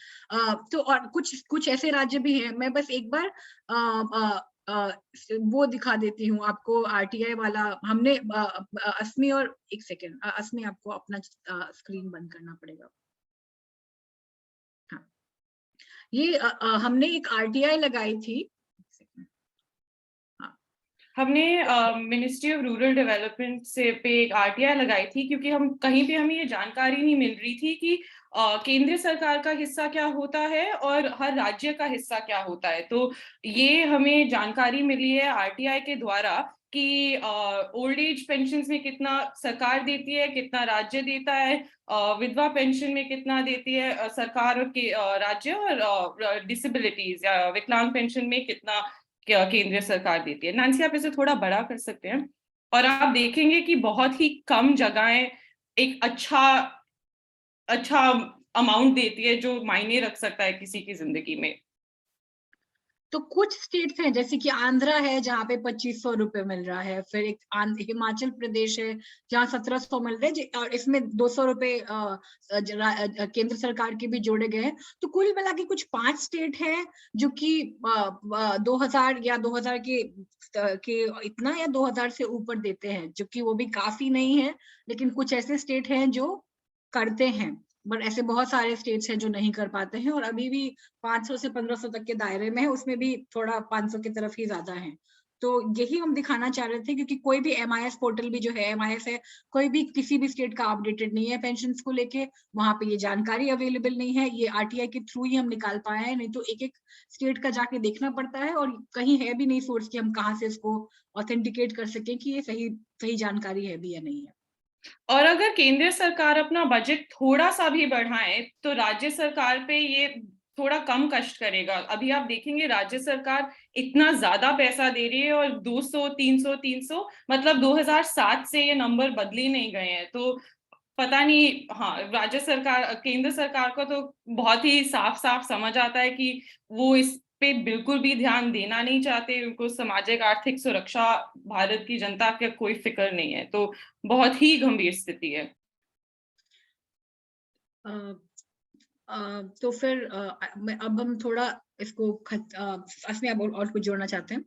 तो और कुछ ऐसे राज्य भी हैं। मैं बस एक बार वो दिखा देती हूँ आपको, आरटीआई वाला। हमने अस्मी, और एक सेकेंड अस्मी, आपको अपना स्क्रीन बंद करना पड़ेगा। हाँ, ये हमने एक आरटीआई लगाई थी। हमने मिनिस्ट्री ऑफ रूरल डेवलपमेंट से पे एक आरटीआई लगाई थी, क्योंकि हम कहीं पे हमें ये जानकारी नहीं मिल रही थी कि केंद्र सरकार का हिस्सा क्या होता है और हर राज्य का हिस्सा क्या होता है। तो ये हमें जानकारी मिली है आरटीआई के द्वारा कि ओल्ड एज पेंशन में कितना सरकार देती है, कितना राज्य देता है, विधवा पेंशन में कितना देती है सरकार और राज्य, और डिसेबिलिटीज या विकलांग पेंशन में कितना केंद्रीय सरकार देती है। नांसी, आप इसे थोड़ा बड़ा कर सकते हैं, और आप देखेंगे कि बहुत ही कम जगहें एक अच्छा अमाउंट देती है जो मायने रख सकता है किसी की जिंदगी में। तो कुछ स्टेट्स हैं जैसे कि आंध्रा है जहाँ पे 2500 रुपए मिल रहा है, फिर एक हिमाचल प्रदेश है जहाँ 1700 मिल रहे हैं, और इसमें 200 रुपए केंद्र सरकार के भी जोड़े गए हैं। तो कुल मिला के कुछ 5 स्टेट है जो कि 2000 या 2000 के इतना या 2000 से ऊपर देते हैं, जो कि वो भी काफी नहीं है। लेकिन कुछ ऐसे स्टेट हैं जो करते हैं, बट ऐसे बहुत सारे स्टेट्स हैं जो नहीं कर पाते हैं, और अभी भी 500 से 1500 तक के दायरे में है, उसमें भी थोड़ा 500 की तरफ ही ज्यादा है। तो यही हम दिखाना चाह रहे थे, क्योंकि कोई भी MIS पोर्टल भी जो है, MIS है, कोई भी किसी भी स्टेट का अपडेटेड नहीं है पेंशन को लेके, वहां पे ये जानकारी अवेलेबल नहीं है। ये RTI के थ्रू ही हम निकाल पाए हैं, नहीं तो एक एक स्टेट का जाके देखना पड़ता है, और कहीं है भी नहीं सोर्स कि हम कहाँ से इसको ऑथेंटिकेट कर सकें कि ये सही जानकारी है भी या नहीं है। और अगर केंद्र सरकार अपना बजट थोड़ा सा भी बढ़ाए तो राज्य सरकार पे ये थोड़ा कम कष्ट करेगा। अभी आप देखेंगे राज्य सरकार इतना ज्यादा पैसा दे रही है, और 200 300 300, मतलब 2007 से ये नंबर बदले नहीं गए हैं। तो पता नहीं, हाँ, राज्य सरकार, केंद्र सरकार को तो बहुत ही साफ साफ समझ आता है कि वो इस पे बिल्कुल भी ध्यान देना नहीं चाहते। उनको सामाजिक आर्थिक सुरक्षा, भारत की जनता का कोई फिक्र नहीं है। तो बहुत ही गंभीर स्थिति है। तो फिर अब हम थोड़ा इसको असमी, आप और कुछ जोड़ना चाहते हैं?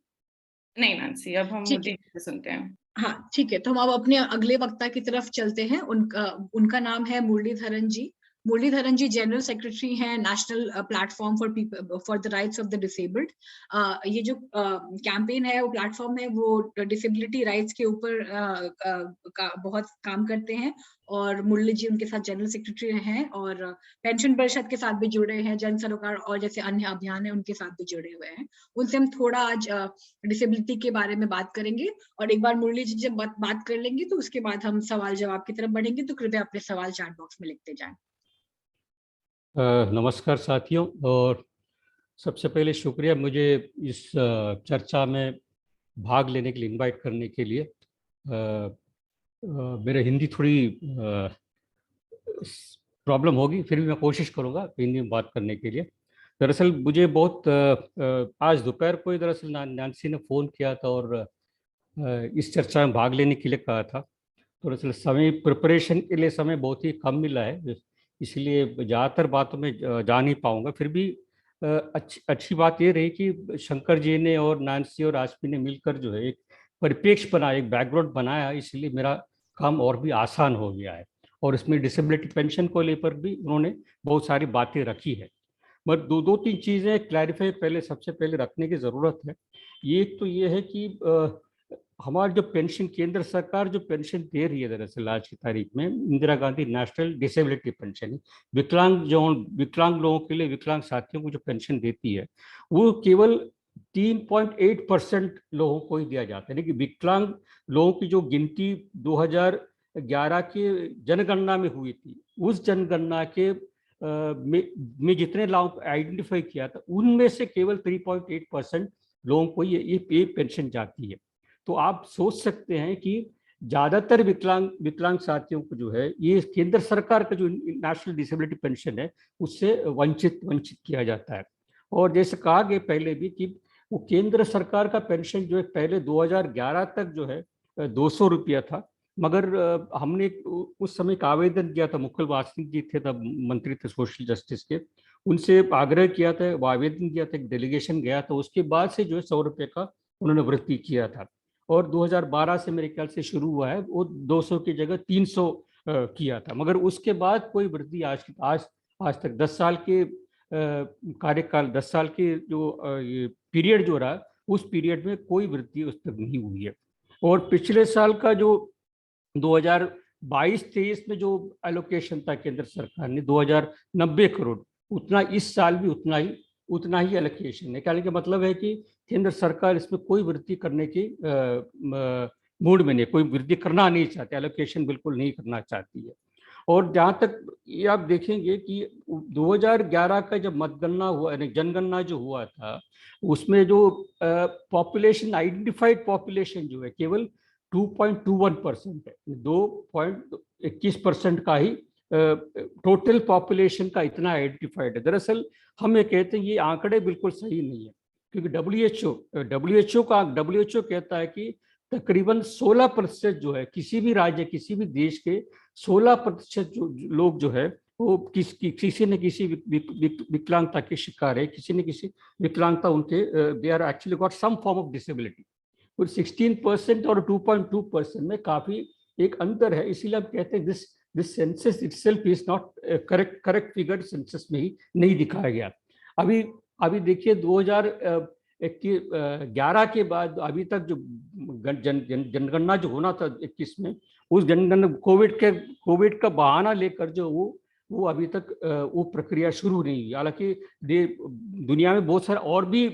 नहीं नैन्सी, अब हम ठीक है। मुद्दे पे सुनते हैं। हाँ ठीक है, तो हम अब अपने अगले वक्ता की तरफ चलते हैं। उनका नाम है मुरलीधरन जी। मुरलीधरन जी जनरल सेक्रेटरी हैं national platform for the rights of the disabled. ये जो कैंपेन है, वो प्लेटफॉर्म है, वो डिसेबिलिटी राइट्स के ऊपर बहुत काम करते हैं। और मुरली जी उनके साथ जनरल सेक्रेटरी हैं, और पेंशन परिषद के साथ भी जुड़े हैं, जन सरोकार और जैसे अन्य अभियान है उनके साथ भी जुड़े हुए हैं। उनसे हम थोड़ा आज डिसेबिलिटी के बारे में बात करेंगे। और एक बार मुरली जी जब बात कर लेंगे तो उसके बाद हम सवाल जवाब की तरफ बढ़ेंगे। तो कृपया अपने सवाल चैट बॉक्स में लिखते जाएं। नमस्कार साथियों, और सबसे पहले शुक्रिया मुझे इस चर्चा में भाग लेने के लिए इनवाइट करने के लिए। मेरा हिंदी थोड़ी प्रॉब्लम होगी, फिर भी मैं कोशिश करूंगा हिंदी में बात करने के लिए। दरअसल मुझे बहुत आज दोपहर को ही दरअसल नैन्सी ने फ़ोन किया था और इस चर्चा में भाग लेने के लिए कहा था। दरअसल समय प्रिपरेशन के लिए समय बहुत ही कम मिला है, इसलिए ज़्यादातर बातों में जा नहीं पाऊंगा। फिर भी अच्छी बात ये रही कि शंकर जी ने और नैन्सी और आशमी ने मिलकर जो है एक परिप्रेक्ष्य बनाया, एक बैकग्राउंड बनाया, इसलिए मेरा काम और भी आसान हो गया है। और इसमें डिसेबिलिटी पेंशन को लेकर भी उन्होंने बहुत सारी बातें रखी है। मगर दो तीन चीज़ें क्लैरिफाई पहले सबसे पहले रखने की ज़रूरत है। एक तो ये है कि हमारी जो पेंशन, केंद्र सरकार जो पेंशन दे रही है दरअसल आज की तारीख में, Indira Gandhi national disability pension, विकलांग लोगों के लिए, विकलांग साथियों को जो पेंशन देती है, वो केवल 3.8% लोगों को ही दिया जाता है। लेकिन विकलांग लोगों की जो गिनती 2011 के जनगणना में हुई थी, उस जनगणना के में जितने लोगों को आइडेंटिफाई किया था, उनमें से केवल 3.8% लोगों को ये पेंशन जाती है। तो आप सोच सकते हैं कि ज्यादातर विकलांग साथियों को जो है ये केंद्र सरकार का जो नेशनल डिसेबिलिटी पेंशन है उससे वंचित किया जाता है। और जैसे कहा गया पहले भी कि वो केंद्र सरकार का पेंशन जो है पहले 2011 तक जो है 200 रुपया था। मगर हमने उस समय का आवेदन किया था, मुकुल वासनिक जी थे तब मंत्री थे सोशल जस्टिस के, उनसे आग्रह किया था, आवेदन किया था, एक डेलीगेशन गया था, उसके बाद से जो है 100 रुपये का उन्होंने वृद्धि किया था। और 2012 से मेरे ख्याल से शुरू हुआ है, वो 200 की जगह 300 किया था। मगर उसके बाद कोई वृद्धि आज तक 10 साल के कार्यकाल, 10 साल के जो ये पीरियड जो रहा, उस पीरियड में कोई वृद्धि उस तक नहीं हुई है। और पिछले साल का जो 2022-23 में जो एलोकेशन था केंद्र सरकार ने 2090 करोड़, उतना इस साल भी उतना ही एलोकेशन है। कहने का मतलब है कि केंद्र सरकार इसमें कोई वृद्धि करने की मूड में नहीं, कोई वृद्धि करना नहीं चाहती, एलोकेशन बिल्कुल नहीं करना चाहती है। और जहाँ तक ये आप देखेंगे कि 2011 का जब मतगणना हुआ, यानी जनगणना जो हुआ था, उसमें जो पॉपुलेशन, आइडेंटिफाइड पॉपुलेशन जो है केवल 2.21% है, 2.21% का ही टोटल पॉपुलेशन का इतना आइडेंटिफाइड है। दरअसल हम ये कहते हैं ये आंकड़े बिल्कुल सही नहीं है, क्योंकि डब्ल्यूएचओ कहता है कि तकरीबन 16% जो है किसी भी राज्य, किसी भी देश के 16% जो लोग जो है वो किसी न किसी विकलांगता के शिकार है, किसी न किसी विकलांगता उनके, they are actually got some form of disability. 16% और 2.2% में काफी एक अंतर है। इसीलिए हम कहते हैं this census itself is not correct figure, census में ही नहीं दिखाया गया। अभी देखिए 2011 के बाद अभी तक जो जनगणना जो होना था 21 में, उस जनगणना कोविड का बहाना लेकर जो वो अभी तक वो प्रक्रिया शुरू नहीं हुई। हालांकि दुनिया में बहुत सारे और भी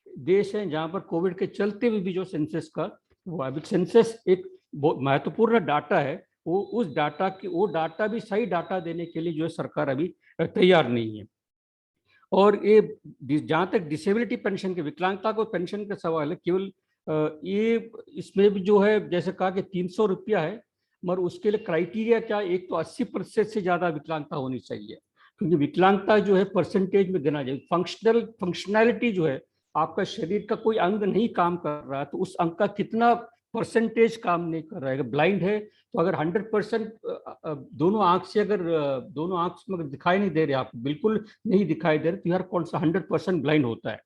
देश हैं जहां पर कोविड के चलते हुए भी जो सेंसस का वो अभी, सेंसस एक बहुत महत्वपूर्ण डाटा है, वो डाटा भी सही डाटा देने के लिए जो है सरकार अभी तैयार नहीं है। और ये जहाँ तक डिसेबिलिटी पेंशन के, विकलांगता को पेंशन का सवाल है, केवल ये इसमें भी जो है जैसे कहा कि 300 रुपया है, मगर उसके लिए क्राइटेरिया क्या, एक तो 80% से ज्यादा विकलांगता होनी चाहिए, क्योंकि विकलांगता जो है परसेंटेज में गिना जाए। फंक्शनैलिटी जो है, आपका शरीर का कोई अंग नहीं काम कर रहा है तो उस अंग का कितना परसेंटेज काम नहीं कर रहा है। अगर ब्लाइंड है तो अगर 100% दोनों आंख से अगर दोनों आंख में अगर दिखाई नहीं दे रहे, आपको बिल्कुल नहीं दिखाई दे रहे, तो यार कौन सा 100% ब्लाइंड होता है,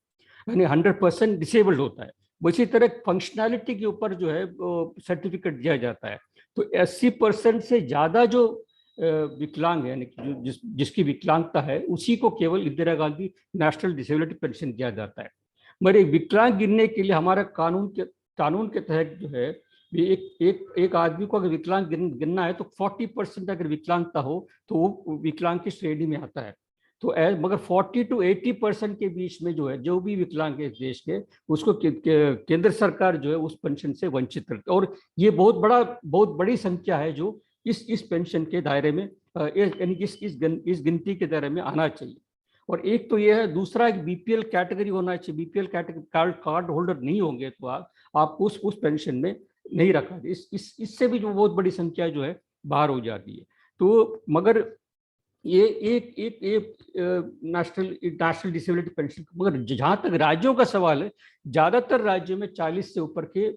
यानी 100% डिसेबल्ड होता है। इसी तरह फंक्शनैलिटी के ऊपर जो है सर्टिफिकेट दिया जाता है। तो 80% से ज्यादा जो विकलांग है, यानी कि जिसकी विकलांगता है, उसी को केवल Indira Gandhi national disability pension दिया जाता है। मगर विकलांग गिनने के लिए हमारा कानून के तहत जो है, एक आदमी को अगर विकलांग गिनना है तो 40% अगर विकलांगता हो तो वो विकलांग की श्रेणी में आता है। तो मगर 40 to 80% के बीच में जो है, जो भी विकलांग है इस देश के, उसको केंद्र सरकार जो है उस पेंशन से वंचित करती है। और ये बहुत बड़ी संख्या है जो इस पेंशन के दायरे में, यानी इस गिनती के दायरे में आना चाहिए। और एक तो ये है, दूसरा एक बीपीएल कैटेगरी होना चाहिए। बीपीएल कैटेगरी कार्ड होल्डर नहीं होंगे तो आप उस पेंशन में नहीं रखा। इससे भी जो बहुत बड़ी संख्या जो है बाहर हो जाती है। तो मगर ये एक नेशनल डिसेबिलिटी पेंशन, मगर जहां तक राज्यों का सवाल है, ज्यादातर राज्यों में 40 से ऊपर के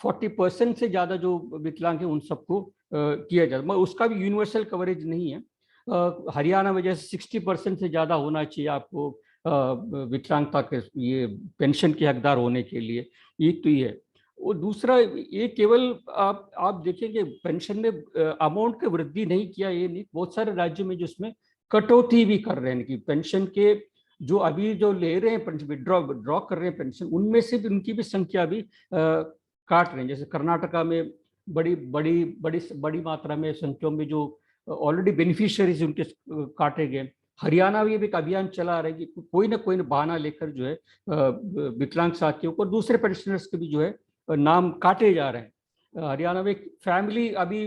40% से ज्यादा जो विकलांग है उन सबको किया जाता है, मगर उसका भी यूनिवर्सल कवरेज नहीं है। हरियाणा में जैसे 60% से ज्यादा होना चाहिए आपको विकलांगता के ये पेंशन के हकदार होने के लिए। एक तो ये है। और दूसरा ये केवल आप देखेंगे पेंशन में अमाउंट की वृद्धि नहीं किया, ये नहीं, बहुत सारे राज्यों में जो इसमें कटौती भी कर रहे हैं कि पेंशन के जो अभी जो ले रहे हैं विड्रॉ कर रहे हैं पेंशन, उनमें से भी उनकी भी संख्या भी काट रहे हैं। जैसे कर्नाटका में बड़ी मात्रा में संख्या में जो ऑलरेडी बेनिफिशियरीज उनके काटे गए। हरियाणा में भी एक अभियान चला रहे हैं कि कोई ना बहाना लेकर जो है विकलांग साथियों को, दूसरे पेंशनर्स के भी जो है नाम काटे जा रहे हैं। हरियाणा में फैमिली अभी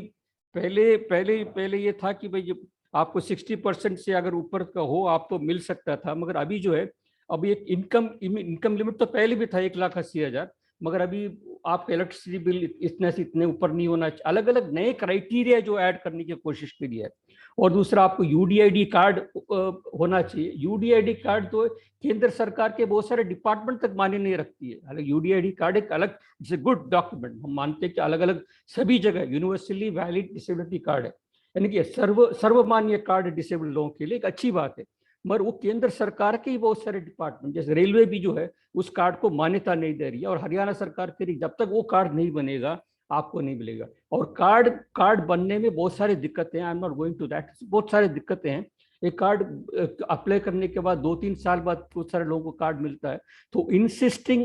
पहले ये था कि भाई आपको 60% से अगर ऊपर का हो आपको मिल सकता था, मगर अभी जो है, अभी एक इनकम लिमिट तो पहले भी था 1,80,000, मगर अभी आपका इलेक्ट्रिसिटी बिल इतने से इतने ऊपर नहीं होना चाहिए। अलग अलग नए क्राइटेरिया जो ऐड करने की कोशिश की है। और दूसरा आपको यूडीआईडी कार्ड होना चाहिए। यूडीआईडी कार्ड तो केंद्र सरकार के बहुत सारे डिपार्टमेंट तक मान्य नहीं रखती है। हालांकि यूडीआईडी कार्ड एक अलग गुड डॉक्यूमेंट, हम मानते हैं कि अलग अलग सभी जगह यूनिवर्सली वैलिड डिसेबिलिटी कार्ड है, यानी कि सर्वमान्य कार्ड डिसेबल्ड लोगों के लिए एक अच्छी बात है। मगर वो केंद्र सरकार के ही बहुत सारे डिपार्टमेंट, जैसे रेलवे भी जो है उस कार्ड को मान्यता नहीं दे रही है। और हरियाणा सरकार के लिए जब तक वो कार्ड नहीं बनेगा आपको नहीं मिलेगा। और कार्ड बनने में बहुत सारी दिक्कतें हैं। I am not going to that. बहुत सारी दिक्कतें हैं। एक कार्ड अप्लाई करने के बाद 2-3 साल बाद बहुत सारे लोगों को कार्ड मिलता है। तो इंसिस्टिंग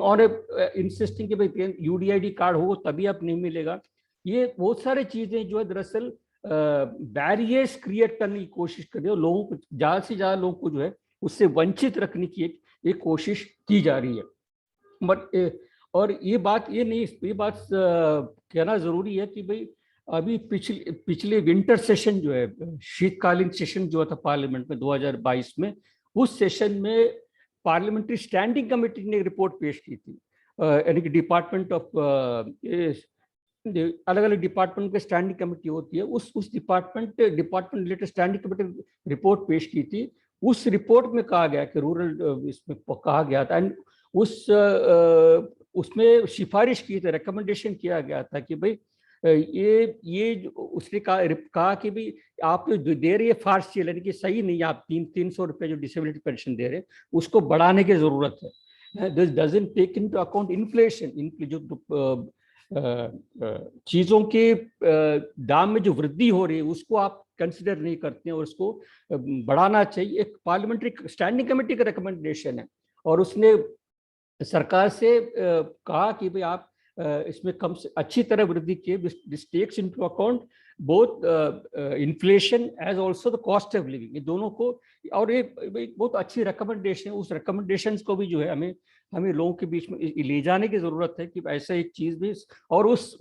कि भाई यूडीआईडी कार्ड हो तभी आप नहीं मिलेगा, ये बहुत सारी चीजें जो है दरअसल बैरियर्स क्रिएट करने की कोशिश कर रही है। लोगों को ज्यादा से ज्यादा लोगों को जो है उससे वंचित रखने की एक कोशिश की जा रही है। बट और ये बात कहना जरूरी है कि भाई अभी पिछले विंटर सेशन जो है, शीतकालीन सेशन जो था पार्लियामेंट में 2022 में, उस सेशन में पार्लियामेंट्री स्टैंडिंग कमेटी ने एक रिपोर्ट पेश की थी। यानी कि डिपार्टमेंट ऑफ अलग अलग डिपार्टमेंट के स्टैंडिंग कमेटी होती है, उस department related standing committee report पेश की थी। उस रिपोर्ट में कहा गया कि रूरल, इसमें कहा गया था, उसमें सिफारिश की थी, रिकमेंडेशन किया गया था कि भाई ये उसने कहा कि भाई आप जो दे रही है फारसी, यानी कि सही नहीं, आप 300 रुपए जो डिसेबिलिटी पेंशन दे रहे हैं उसको बढ़ाने की जरूरत है। This doesn't take into account inflation, जो चीजों के दाम में जो वृद्धि हो रही है उसको आप कंसिडर नहीं करते हैं और उसको बढ़ाना चाहिए। एक पार्लियामेंट्री स्टैंडिंग कमेटी का रिकमेंडेशन है और उसने सरकार से कहा कि भाई आप इसमें कम से अच्छी तरह वृद्धि किए, this takes into account both inflation as also the cost of living, ये दोनों को। और ये बहुत अच्छी रिकमेंडेशन है। उस रिकमेंडेशंस को भी जो है हमें लोगों के बीच में ले जाने की जरूरत है कि ऐसा एक चीज भी। और उस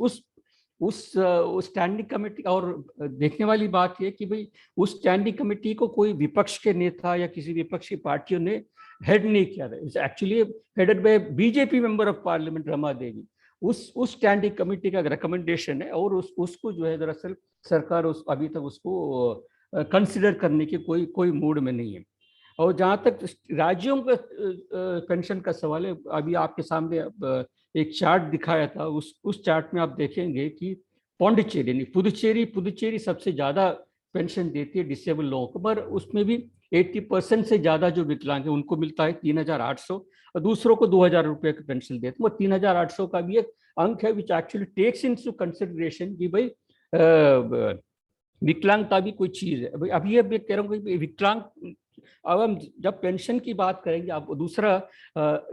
स्टैंडिंग कमेटी, और देखने वाली बात यह कि भाई उस स्टैंडिंग कमेटी को कोई विपक्ष के नेता या किसी विपक्ष की पार्टियों ने हेड नहीं किया था। It's actually headed by BJP member of parliament Rama Devi. उस स्टैंडिंग कमेटी का रिकमेंडेशन है और उसको जो है दरअसल सरकार अभी तक उसको कंसिडर करने की कोई मूड में नहीं है। और जहाँ तक राज्यों का पेंशन का सवाल है, अभी आपके सामने एक चार्ट दिखाया था, उस चार्ट में आप देखेंगे कि पौंडीचेरी यानी पुदुचेरी सबसे ज्यादा पेंशन देती है डिसेबल लोगों को, पर उसमें भी 80% से ज्यादा जो विकलांग है उनको मिलता है 3,800 और दूसरों को 2,000 रुपये की पेंशन देते हैं। वो 3,800 का भी एक अंक है which actually takes into consideration कि भाई विकलांगता भी कोई चीज है। अभी अब कह रहा हूँ कि विकलांग, अब हम जब पेंशन की बात करेंगे, आप दूसरा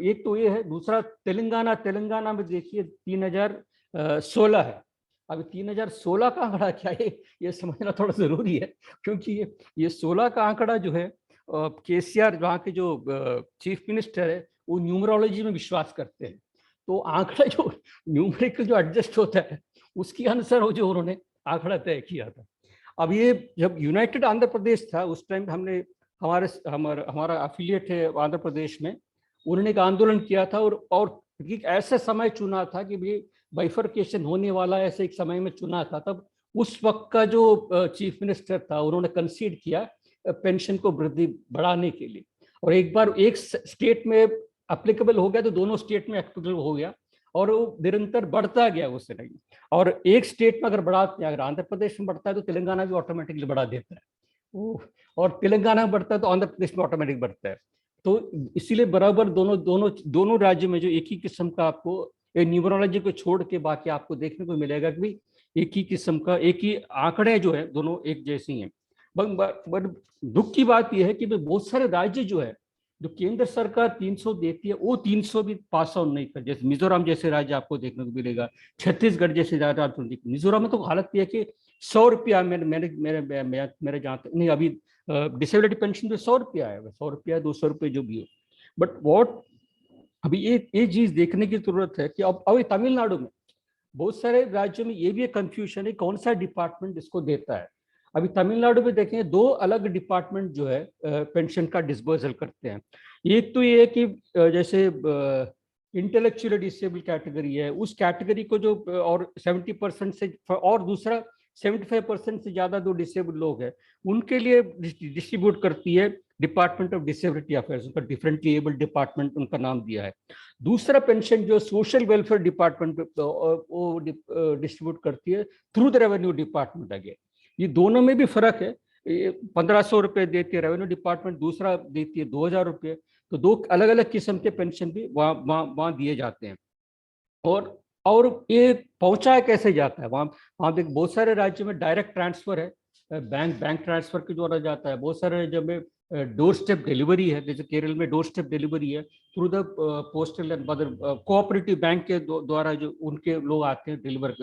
एक तो ये है, दूसरा तेलंगाना में देखिए 3,016 है। अब 3,016 का आंकड़ा क्या है ये समझना थोड़ा जरूरी है, क्योंकि ये 16 का आंकड़ा जो है केसीआर वहाँ के जो चीफ मिनिस्टर है वो न्यूमरोलॉजी में विश्वास करते हैं, तो आंकड़ा जो न्यूमेरिकल जो एडजस्ट होता है उसके अनुसार जो उन्होंने आंकड़ा तय किया था। अब ये जब यूनाइटेड आंध्र प्रदेश था उस टाइम हमने हमारा एफिलिएट है आंध्र प्रदेश में, उन्होंने एक आंदोलन किया था और एक ऐसा समय चुना था कि भाई बाइफर्केशन होने वाला ऐसे एक समय में चुना था। तब उस वक्त का जो चीफ मिनिस्टर था उन्होंने कंसीड किया पेंशन को वृद्धि बढ़ाने के लिए, और एक बार एक स्टेट में एप्लीकेबल हो गया तो दोनों स्टेट में एप्लीकेबल हो गया और वो निरंतर बढ़ता गया उससे नहीं। और एक स्टेट में अगर आंध्र प्रदेश में बढ़ता है तो तेलंगाना भी ऑटोमेटिकली बढ़ा देता है, और तेलंगाना में बढ़ता है तो आंध्र प्रदेश में ऑटोमेटिक बढ़ता है। तो इसीलिए बराबर दोनों राज्य में जो एक ही किस्म का आपको न्यूमरोलॉजी को छोड़ के बाकी आपको देखने को मिलेगा कि भाई एक ही किस्म का एक ही आंकड़े जो है दोनों एक जैसी हैं। बट दुख की बात यह है कि बहुत सारे राज्य जो है जो केंद्र सरकार 300 देती है वो 300 भी पास ऑन नहीं कर, जैसे मिजोरम जैसे राज्य आपको देखने को मिलेगा, छत्तीसगढ़ जैसे राज्य। मिजोरम में तो हालत यह है कि 100 रुपया मेरे जहाँ तक नहीं, अभी डिसेबिलिटी पेंशन पे 100 रुपया है, 100 रुपया 200 रुपये जो भी हो। बट वॉट अभी ये चीज देखने की जरूरत है कि अब तमिलनाडु में बहुत सारे राज्यों में ये भी एक कंफ्यूजन है कौन सा डिपार्टमेंट इसको देता है। अभी तमिलनाडु में देखें 2 अलग डिपार्टमेंट जो है पेंशन का डिस्बर्सल करते हैं। एक तो ये है कि जैसे इंटेलेक्चुअली डिसेबल कैटेगरी है उस कैटेगरी को जो और 70% से, और दूसरा 75% से ज्यादा जो डिसेबल लोग हैं उनके लिए डिस्ट्रीब्यूट करती है डिपार्टमेंट ऑफ डिसेबिलिटी अफेयर्स, उनका डिफरेंटली एबल्ड डिपार्टमेंट उनका नाम दिया है। दूसरा पेंशन जो सोशल वेलफेयर डिपार्टमेंट वो डिस्ट्रीब्यूट करती है थ्रू द रेवेन्यू डिपार्टमेंट। आगे ये दोनों में भी फर्क है, 1,500 रुपये देती है रेवेन्यू डिपार्टमेंट, दूसरा देती है 2,000 रुपये। तो 2 अलग अलग किस्म के पेंशन भी वहाँ दिए जाते हैं। और ये पहुंचाया कैसे जाता है वहाँ देख बहुत सारे राज्यों में डायरेक्ट ट्रांसफर है, बैंक ट्रांसफर के द्वारा जाता है। बहुत सारे राज्यों में डोर स्टेप डिलीवरी है, जैसे केरल में डोर स्टेप डिलीवरी है through the postal and other cooperative bank के द्वारा जो उनके लोग आते हैं डिलीवर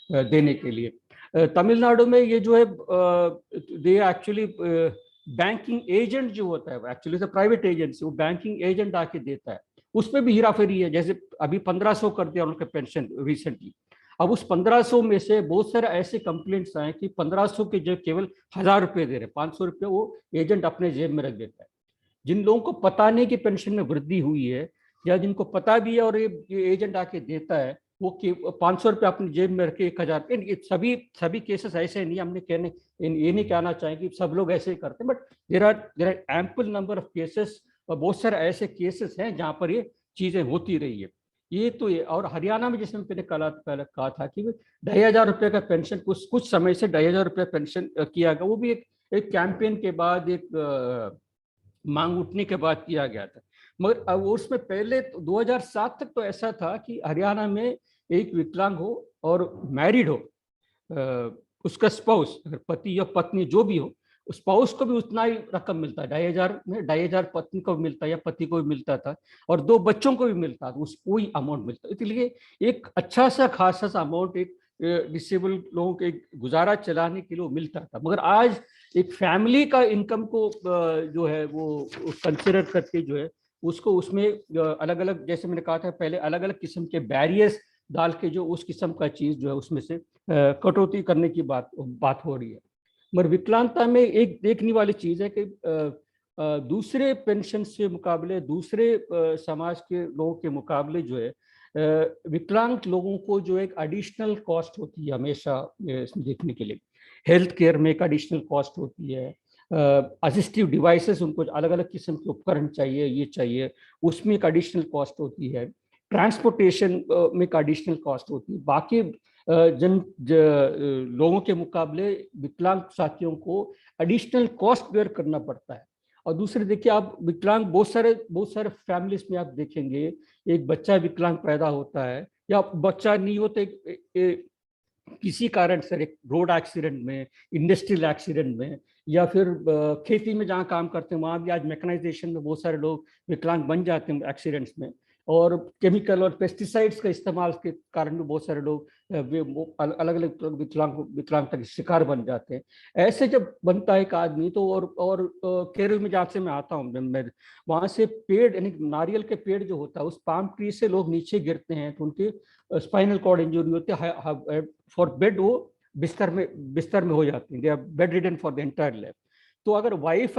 देने के लिए। तमिलनाडु में ये जो है दे एक्चुअली बैंकिंग एजेंट जो होता है एक्चुअली तो प्राइवेट एजेंसी, वो बैंकिंग एजेंट आके देता है, उसमें भी हेराफेरी है। जैसे अभी 1,500 कर दिया उनका पेंशन रिसेंटली, अब उस 1,500 में से बहुत सारे ऐसे कंप्लेंट्स आए कि 1,500 के जो केवल 1,000 रुपये दे रहे, 500 रुपये वो एजेंट अपने जेब में रख देता है। जिन लोगों को पता नहीं कि पेंशन में वृद्धि हुई है या जिनको पता भी है और ये एजेंट आके देता है, वो 500 रुपये अपनी जेब में रखे 1,000। सभी केसेस ऐसे नहीं, हमने ये नहीं कहना चाहेंगे कि सब लोग ऐसे ही करते हैं, but there are ample number of cases, और बहुत सारे ऐसे केसेस हैं जहाँ पर ये चीजें होती रही है। ये तो ये, और हरियाणा में जैसे मैंने पहले कहा था कि 2,500 रुपये का पेंशन कुछ समय से 2,500 रुपये पेंशन किया गया, वो भी एक कैंपेन के बाद, एक मांग उठने के बाद किया गया था। मगर उसमें पहले 2007 तक तो ऐसा था कि हरियाणा में एक विकलांग हो और मैरिड हो, उसका स्पाउस पति या पत्नी जो भी हो, स्पाउस को भी उतना ही रकम मिलता है, 2,500 में 2,500 पत्नी को भी मिलता है या पति को भी मिलता था, और 2 बच्चों को भी मिलता था, उस वही अमाउंट मिलता। इसलिए एक अच्छा सा खासा सा अमाउंट एक डिसेबल लोगों के गुजारा चलाने के लिए मिलता था। मगर आज एक फैमिली का इनकम को जो है वो कंसिडर करके जो है उसको उसमें अलग अलग, जैसे मैंने कहा था पहले, अलग अलग किस्म के बैरियर्स डाल के जो उस किस्म का चीज जो है उसमें से कटौती करने की बात हो रही है। मगर विकलांगता में एक देखने वाली चीज है कि दूसरे पेंशन से मुकाबले, दूसरे समाज के लोगों के मुकाबले जो है विकलांग लोगों को जो एक एडिशनल कॉस्ट होती है हमेशा इसमें देखने के लिए, हेल्थ केयर में एक एडिशनल कॉस्ट होती है, असिस्टिव डिवाइसेस उनको अलग अलग किस्म के उपकरण चाहिए, ये चाहिए, उसमें एक एडिशनल कॉस्ट होती है, ट्रांसपोर्टेशन में एक एडिशनल कॉस्ट होती है। बाकी लोगों के मुकाबले विकलांग साथियों को एडिशनल कॉस्ट बेयर करना पड़ता है। और दूसरे देखिए, आप विकलांग बहुत सारे फैमिलीज में आप देखेंगे, एक बच्चा विकलांग पैदा होता है या बच्चा नहीं होता, किसी कारण से एक रोड एक्सीडेंट में, इंडस्ट्रियल एक्सीडेंट में, या फिर खेती में जहाँ काम करते हैं वहाँ भी आज मैकेनाइजेशन में बहुत सारे लोग विकलांग बन जाते हैं एक्सीडेंट्स में, और केमिकल और पेस्टिसाइड्स का इस्तेमाल के कारण भी बहुत सारे लोग अलग अलग विकलांगता के शिकार बन जाते हैं। ऐसे जब बनता है एक आदमी तो और केरल में जहाँ से मैं आता हूँ, मैं वहाँ से पेड़ यानी नारियल के पेड़ जो होता है उस पाम ट्री से लोग नीचे गिरते हैं तो उनके स्पाइनल कॉर्ड इंजरी होती है, फॉर बेड वो बिस्तर में हो जाते हैं, they are bedridden for the entire life. तो अगर वाइफ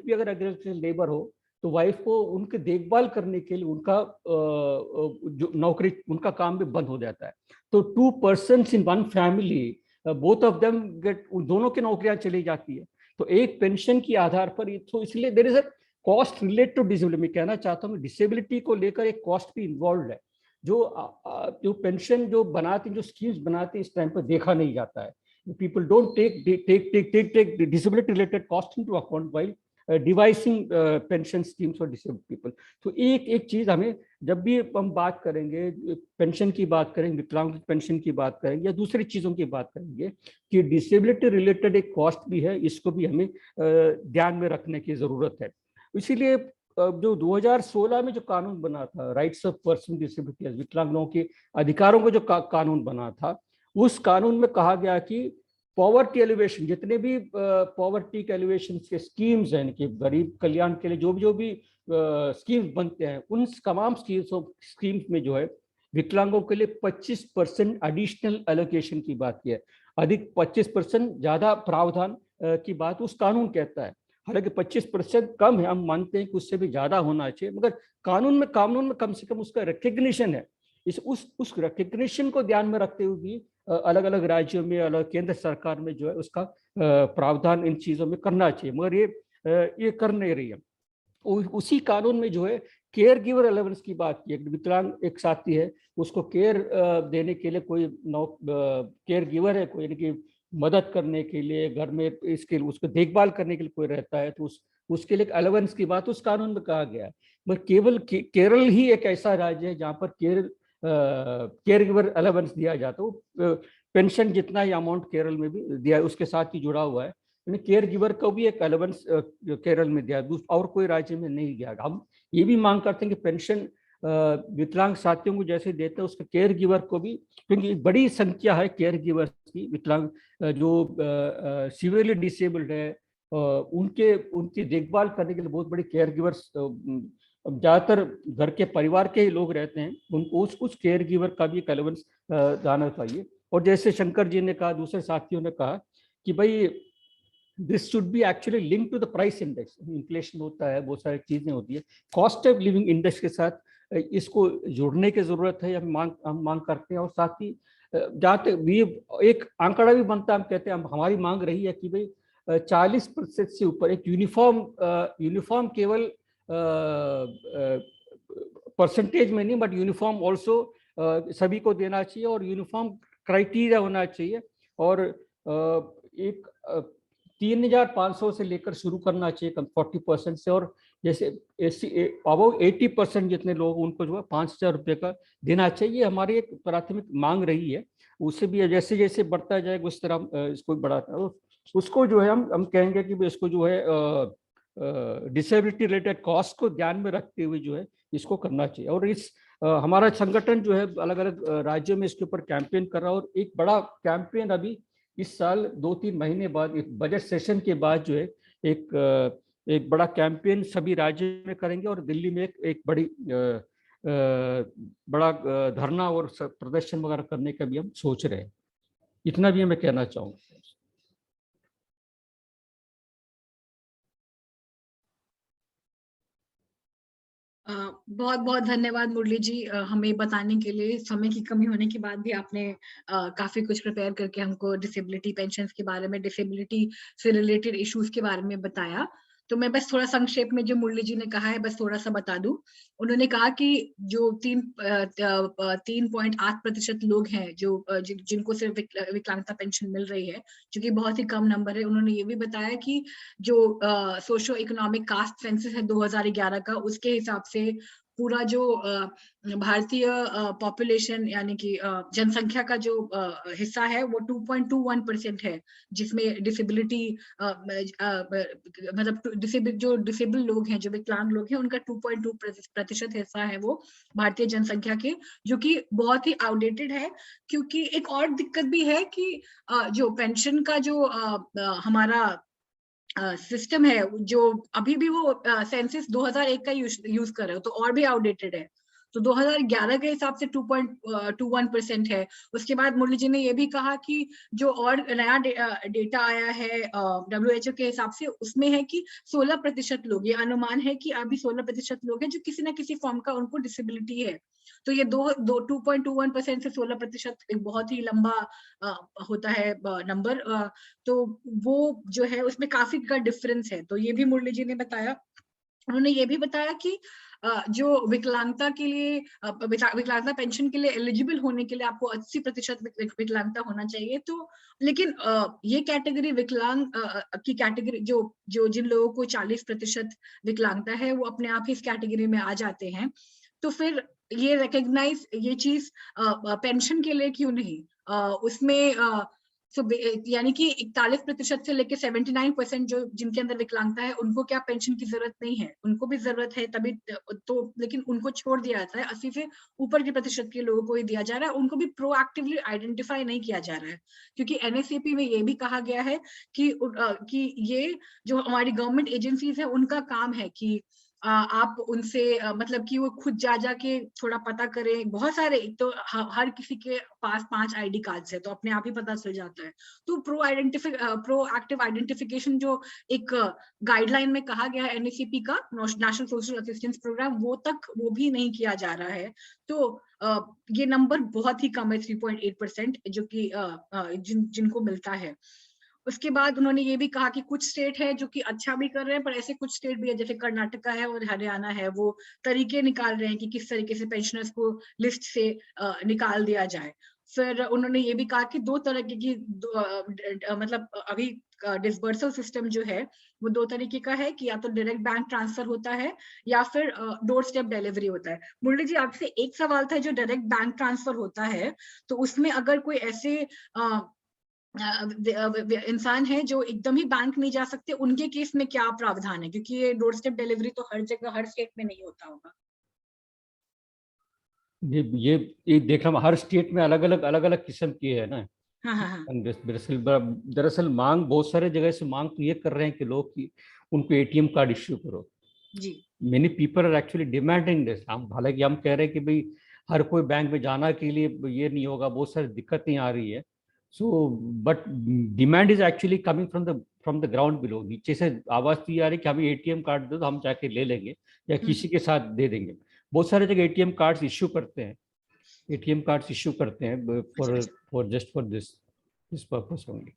भी अगर एग्रीकल्चरल लेबर हो तो वाइफ को उनके देखभाल करने के लिए उनका जो नौकरी, उनका काम भी बंद हो जाता है। तो 2 persons in one family, both of them get, दोनों की नौकरियां चली जाती है। तो एक पेंशन के आधार पर, तो इसलिए there is a cost related to disability. मैं कहना चाहता हूँ डिसेबिलिटी को लेकर एक कॉस्ट भी इन्वॉल्व है, जो पेंशन जो बनाते, जो स्कीम्स बनाते इस टाइम पर देखा नहीं जाता है। People don't take disability related cost into account while devising pension schemes for disabled people. तो एक चीज हमें, जब भी हम बात करेंगे पेंशन की बात करेंगे, विकलांग पेंशन की बात करेंगे या दूसरी चीजों की बात करेंगे, कि डिसेबिलिटी रिलेटेड एक कॉस्ट भी है, इसको भी हमें ध्यान में रखने की जरूरत है। इसीलिए जो 2016 में जो कानून बना था, राइट्स ऑफ पर्सन डिसेबिलिटी, विकलांग लोगों के अधिकारों को जो कानून बना था, उस कानून में कहा गया कि पॉवर्टी एलिवेशन, जितने भी पॉवर्टी के एलिवेशन के स्कीम्स हैं कि गरीब कल्याण के लिए जो भी स्कीम्स बनते हैं, उन तमाम स्कीम्स में जो है विकलांगों के लिए 25% एडिशनल एलोकेशन की बात की है। अधिक 25% ज्यादा प्रावधान की बात उस कानून कहता है। हालांकि 25% कम है, हम मानते हैं कि उससे भी ज्यादा होना चाहिए, मगर कानून में कम से कम उसका रिकग्निशन है। उस रिकग्निशन को ध्यान में रखते हुए भी अलग अलग राज्यों में, अलग केंद्र सरकार में जो है उसका प्रावधान इन चीजों में करना चाहिए, मगर ये कर नहीं रही है। उसी कानून में जो है केयर गिवर अलाउंस की बात की है। विकलांग एक साथी है, उसको केयर देने के लिए कोई केयर गिवर है, कोई यानी कि मदद करने के लिए घर में इसके उसको देखभाल करने के लिए कोई रहता है, तो उसके लिए अलाउंस की बात उस कानून में कहा गया है। मगर केवल केरल ही एक ऐसा राज्य है जहाँ पर केयर गिवर अलाउंस दिया जाता है। पेंशन जितना ही अमाउंट केरल में भी दिया है उसके साथ ही जुड़ा हुआ है, यानी केयर गिवर को भी एक अलाउंस केरल में दिया, और कोई राज्य में नहीं दिया। हम ये भी मांग करते हैं कि पेंशन विकलांग साथियों को जैसे देते हैं उसके केयर गिवर को भी, क्योंकि बड़ी संख्या है केयर गिवर की, विकलांग जो सीवियरली डिसेबल्ड है, उनकी देखभाल करने के लिए बहुत बड़ी केयर गिवर्स, ज्यादातर घर के परिवार के ही लोग रहते हैं, उनको उस केयर गिवर का भी एक अलाउंस जाना चाहिए। और जैसे शंकर जी ने कहा, दूसरे साथियों ने कहा कि भाई this should be actually link to the price index. Inflation होता है, बहुत सारी चीजें होती है, कॉस्ट ऑफ लिविंग इंडेक्स के साथ इसको जोड़ने की जरूरत है, हम मांग करते हैं। और साथ ही जहाँ तक भी एक आंकड़ा भी बनता है, हम कहते हैं हमारी मांग रही है कि भाई 40% से ऊपर एक यूनिफॉर्म केवल परसेंटेज में नहीं, बट यूनिफॉर्म ऑल्सो सभी को देना चाहिए, और यूनिफॉर्म क्राइटेरिया होना चाहिए। और एक 3,500 से लेकर शुरू करना चाहिए, कम 40% से, और जैसे अबाउट 80% जितने लोग उनको जो है 5,000 रुपये का देना चाहिए। हमारी एक प्राथमिक मांग रही है, उससे भी जैसे जैसे बढ़ता जाएगा उस तरह इसको बढ़ाता है। उसको जो है हम कहेंगे कि इसको जो है डिसेबिलिटी रिलेटेड कॉस्ट को ध्यान में रखते हुए जो है इसको करना चाहिए। और इस हमारा संगठन जो है अलग अलग राज्यों में इसके ऊपर कैंपेन कर रहा है, और एक बड़ा कैंपेन अभी इस साल 2-3 महीने बाद, एक बजट सेशन के बाद जो है एक बड़ा कैंपेन सभी राज्यों में करेंगे, और दिल्ली में एक बड़ा धरना और प्रदर्शन वगैरह करने का भी हम सोच रहे हैं। इतना भी मैं कहना चाहूँगा। बहुत बहुत धन्यवाद मुरली जी, हमें बताने के लिए। समय की कमी होने के बाद भी आपने काफी कुछ प्रिपेयर करके हमको डिसेबिलिटी पेंशन्स के बारे में, डिसेबिलिटी से रिलेटेड इश्यूज के बारे में बताया। तो मैं बस थोड़ा संक्षेप में जो मुरली जी ने कहा है बस थोड़ा सा बता दूं। उन्होंने कहा कि जो 3.8% लोग हैं जो जिनको सिर्फ विकलांगता पेंशन मिल रही है, जो कि बहुत ही कम नंबर है। उन्होंने ये भी बताया कि जो सोशो इकोनॉमिक कास्ट सेंसस है 2011 का, उसके हिसाब से पूरा जो भारतीय पॉपुलेशन यानी कि जनसंख्या का जो हिस्सा है वो 2.21% है, जिसमें डिसेबिलिटी मतलब जो डिसेबल लोग हैं, जो विकलांग लोग हैं, उनका 2.2% हिस्सा है वो भारतीय जनसंख्या के, जो कि बहुत ही आउटडेटेड है। क्योंकि एक और दिक्कत भी है कि जो पेंशन का जो हमारा सिस्टम है, जो अभी भी वो सेंसस 2001 का यूज कर रहे हो, तो और भी आउटडेटेड है। तो 2011 के हिसाब से 2.21% है। उसके बाद मुरली जी ने ये भी कहा कि जो और नया डेटा आया है WHO के हिसाब से, उसमें है कि 16% लोग, ये अनुमान है कि अभी 16% लोग हैं जो किसी ना किसी फॉर्म का उनको डिसेबिलिटी है। तो ये 2.21% से 16% एक बहुत ही लंबा होता है नंबर। तो वो जो है उसमें काफी का डिफरेंस है। तो ये भी मुरली जी ने बताया। उन्होंने ये भी बताया कि जो विकलांगता के लिए विकलांगता पेंशन के लिए एलिजिबल होने के लिए आपको 80% विकलांगता होना चाहिए। तो लेकिन ये कैटेगरी विकलांग की कैटेगरी जो जिन लोगों को 40% विकलांगता है, वो अपने आप ही इस कैटेगरी में आ जाते हैं। तो फिर ये रिकॉग्नाइज ये चीज पेंशन के लिए क्यों नहीं? उसमें यानी कि 41% से लेके 79% जो जिनके अंदर विकलांगता है, उनको क्या पेंशन की जरूरत नहीं है? उनको भी जरूरत है, तभी तो लेकिन उनको छोड़ दिया जाता है। 80 से ऊपर के प्रतिशत के लोगों को ही दिया जा रहा है, उनको भी प्रोएक्टिवली आइडेंटिफाई नहीं किया जा रहा है। क्योंकि NSAP में ये भी कहा गया है कि ये जो हमारी गवर्नमेंट एजेंसीज है, उनका काम है कि आप उनसे मतलब कि वो खुद जा के थोड़ा पता करें। बहुत सारे, एक तो हर किसी के पास 5 ID कार्ड्स है, तो अपने आप ही पता चल जाता है। तो प्रोएक्टिव आइडेंटिफिकेशन जो एक गाइडलाइन में कहा गया है NSAP का, नेशनल सोशल असिस्टेंस प्रोग्राम, वो भी नहीं किया जा रहा है। तो ये नंबर बहुत ही कम है, 3.8%, जो कि जिनको मिलता है। उसके बाद उन्होंने ये भी कहा कि कुछ स्टेट है जो कि अच्छा भी कर रहे हैं, पर ऐसे कुछ स्टेट भी है जैसे कर्नाटका है और हरियाणा है, वो तरीके निकाल रहे हैं कि किस तरीके से पेंशनर्स को लिस्ट से निकाल दिया जाए। फिर उन्होंने ये भी कहा कि 2 तरह की मतलब अभी डिसबर्सल सिस्टम जो है वो 2 तरीके का है, कि या तो डायरेक्ट बैंक ट्रांसफर होता है या फिर डोर स्टेप डिलीवरी होता है। मुरली जी, आपसे एक सवाल था, जो डायरेक्ट बैंक ट्रांसफर होता है, तो उसमें अगर कोई ऐसे इंसान है जो एकदम ही बैंक नहीं जा सकते, उनके केस में क्या प्रावधान है? क्योंकि ये डोर स्टेप डिलीवरी तो हर जगह, हर स्टेट में नहीं होता होगा। ये देख रहा हूँ, हर स्टेट में अलग अलग किस्म की है ना। हाँ। दरअसल मांग बहुत सारे जगह से मांग तो ये कर रहे हैं कि लोग की उनको ATM कार्ड इश्यू करो। जी। Many people are actually demanding this. हम हालांकि हम कह रहे हैं कि भाई हर कोई बैंक में जाना के लिए ये नहीं होगा, बहुत सारी दिक्कतें आ रही है। So but demand is actually coming from the ground below. नीचे से आवाज तो ये आ रही कि हमें ATM कार्ड दो तो हम जाके ले लेंगे या किसी के साथ दे देंगे। बहुत सारे जगह ATM कार्ड्स इश्यू करते हैं, ATM कार्ड्स इश्यू करते हैं for just for this purpose only.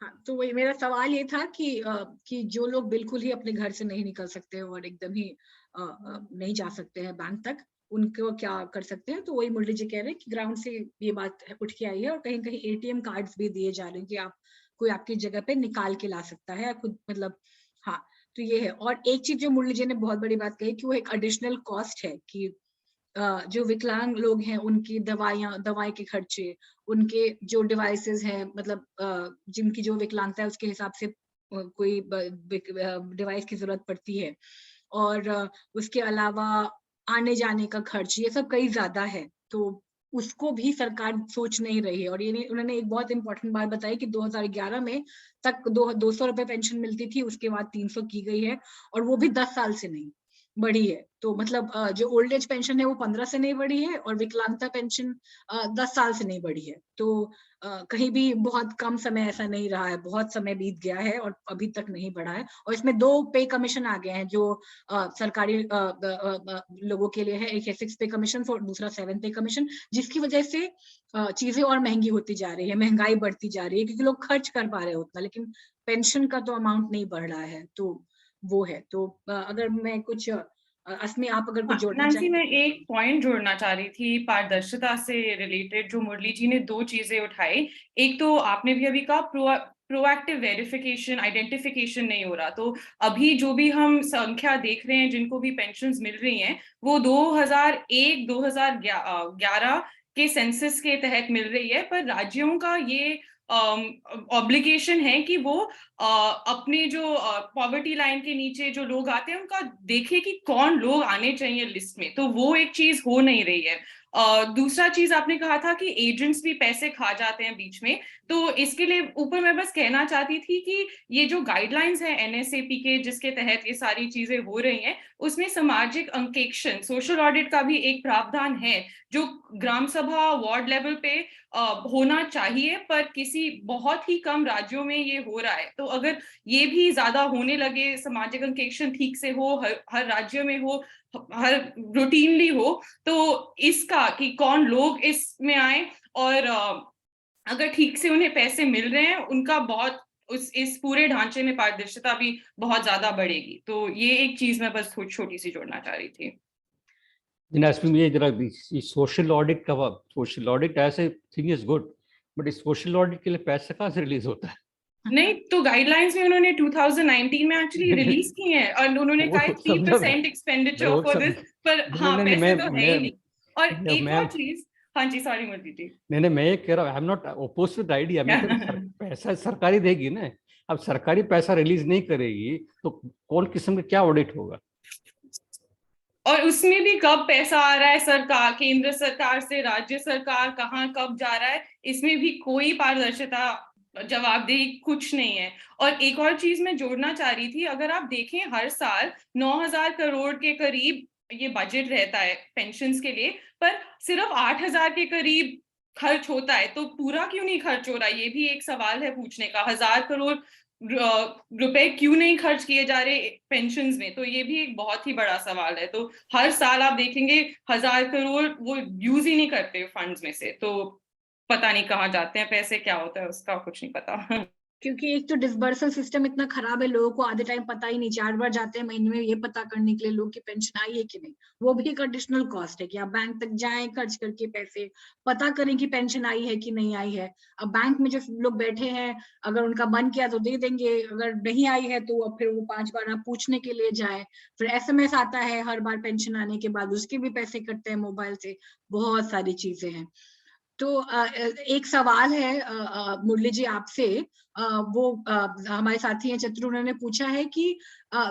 हाँ, तो वही मेरा सवाल ये था कि जो लोग बिल्कुल ही अपने घर से नहीं निकल सकते और एकदम ही नहीं जा सकते हैं बैंक तक, उनको क्या कर सकते हैं? तो वही मुरली जी कह रहे हैं कि ग्राउंड से ये बात उठ के आई है, और कहीं कहीं ATM कार्ड्स भी दिए जा रहे हैं कि आप कोई आपकी जगह पे निकाल के ला सकता है खुद, मतलब। हाँ, तो ये है। और एक चीज जो मुरली जी ने बहुत बड़ी बात कही कि वो एक एडिशनल कॉस्ट है, कि जो विकलांग लोग हैं उनकी दवाई के खर्चे, उनके जो डिवाइसेस हैं, मतलब जिनकी जो विकलांगता है उसके हिसाब से कोई डिवाइस की जरूरत पड़ती है, और उसके अलावा आने जाने का खर्च, ये सब कई ज्यादा है। तो उसको भी सरकार सोच नहीं रही है। और ये उन्होंने एक बहुत इंपॉर्टेंट बात बताई कि 2011 में तक 200 रुपए पेंशन मिलती थी, उसके बाद 300 की गई है, और वो भी 10 साल से नहीं। बढ़ी है। तो मतलब जो ओल्ड एज पेंशन है वो 15 से नहीं बढ़ी है और विकलांगता पेंशन 10 साल से नहीं बढ़ी है। तो कहीं भी बहुत कम समय ऐसा नहीं रहा है, बहुत समय बीत गया है और अभी तक नहीं बढ़ा है। और इसमें 2 पे कमीशन आ गए हैं जो सरकारी लोगों के लिए है। एक है 6 पे कमीशन और दूसरा 7 पे कमीशन, जिसकी वजह से चीजें और महंगी होती जा रही है, महंगाई बढ़ती जा रही है क्योंकि लोग खर्च कर पा रहे हैं उतना, लेकिन पेंशन का तो अमाउंट नहीं बढ़ रहा है। तो वो है। तो अगर मैं कुछ अस्मी आप अगर कुछ जोड़ना नैन्सी, चाहें। मैं एक पॉइंट जोड़ना चाह रही थी पारदर्शिता से रिलेटेड, जो मुरली जी ने 2 चीजें उठाई। एक तो आपने भी अभी कहा प्रोएक्टिव वेरिफिकेशन, आइडेंटिफिकेशन नहीं हो रहा। तो अभी जो भी हम संख्या देख रहे हैं जिनको भी पेंशन्स मिल रही हैं, वो 2001-2011 के सेंसस के तहत मिल रही है। पर राज्यों का ये ऑब्लिगेशन है कि वो अपने जो पॉवर्टी लाइन के नीचे जो लोग आते हैं उनका देखे कि कौन लोग आने चाहिए लिस्ट में। तो वो एक चीज हो नहीं रही है। दूसरा चीज आपने कहा था कि एजेंट्स भी पैसे खा जाते हैं बीच में। तो इसके लिए ऊपर मैं बस कहना चाहती थी कि ये जो गाइडलाइंस है एनएसएपी के, जिसके तहत ये सारी चीजें हो रही हैं, उसमें सामाजिक अंकेक्षण, सोशल ऑडिट का भी एक प्रावधान है जो ग्राम सभा वार्ड लेवल पे होना चाहिए। पर किसी बहुत ही कम राज्यों में ये हो रहा है। तो अगर ये भी ज्यादा होने लगे, सामाजिक अंकेक्षण ठीक से हो, हर राज्य में हो, हर रूटीनली हो, तो इसका कि कौन लोग इसमें आए और अगर ठीक से उन्हें पैसे मिल रहे हैं, उनका बहुत इस पूरे ढांचे में पारदर्शिता भी बहुत ज्यादा बढ़ेगी। तो ये एक चीज मैं बस छोटी सी जोड़ना चाह रही थी। ये जरा सोशल ऑडिट का, सोशल ऑडिट ऐसे थिंग इज गुड, बट इस सोशल ऑडिट के लिए पैसा कहाँ से रिलीज होता है? नहीं, तो गाइडलाइंस में उन्होंने 2019 में एक्चुअली रिलीज की है और उन्होंने कहा 3% एक्सपेंडिचर फॉर दिस। पर हाँ, पैसे तो है ही नहीं। और एक और चीज, हाँ जी, सॉरी मुरली जी। नहीं, मैं ये कह रहा हूँ, I am not opposed to the idea. मैं कह रहा हूँ पैसा सरकारी देगी ना। अब सरकारी पैसा रिलीज नहीं करेगी तो कौन किस्म का क्या ऑडिट होगा? और उसमें भी कब पैसा आ रहा है सरकार, केंद्र सरकार से राज्य सरकार कहाँ कब जा रहा है, इसमें भी कोई पारदर्शिता, जवाबदेही कुछ नहीं है। और एक और चीज मैं जोड़ना चाह रही थी, अगर आप देखें हर साल 9,000 करोड़ के करीब ये बजट रहता है पेंशन्स के लिए, पर सिर्फ 8,000 के करीब खर्च होता है। तो पूरा क्यों नहीं खर्च हो रहा, ये भी एक सवाल है पूछने का। 1,000 करोड़ रुपए क्यों नहीं खर्च किए जा रहे पेंशन्स में, तो ये भी एक बहुत ही बड़ा सवाल है। तो हर साल आप देखेंगे 1,000 करोड़ वो यूज ही नहीं करते फंड्स में से। तो पता नहीं कहाँ जाते हैं पैसे, क्या होता है उसका कुछ नहीं पता। क्योंकि एक तो डिसबर्सल सिस्टम इतना खराब है, लोगों को आधे टाइम पता ही नहीं। 4 बार जाते हैं महीने में ये पता करने के लिए लोग की पेंशन आई है कि नहीं। वो भी एक एडिशनल कॉस्ट है कि आप बैंक तक जाएं, खर्च करके पैसे पता करें कि पेंशन आई है कि नहीं आई है। अब बैंक में जो लोग बैठे हैं, अगर उनका मन किया तो दे देंगे, अगर नहीं आई है तो अब फिर वो 5 बार आप पूछने के लिए जाए। फिर SMS आता है हर बार पेंशन आने के बाद, उसके भी पैसे कटते हैं मोबाइल से। बहुत सारी चीजें हैं। तो एक सवाल है मुरली जी आपसे। वो हमारे साथी हैं चतुर, उन्होंने पूछा है कि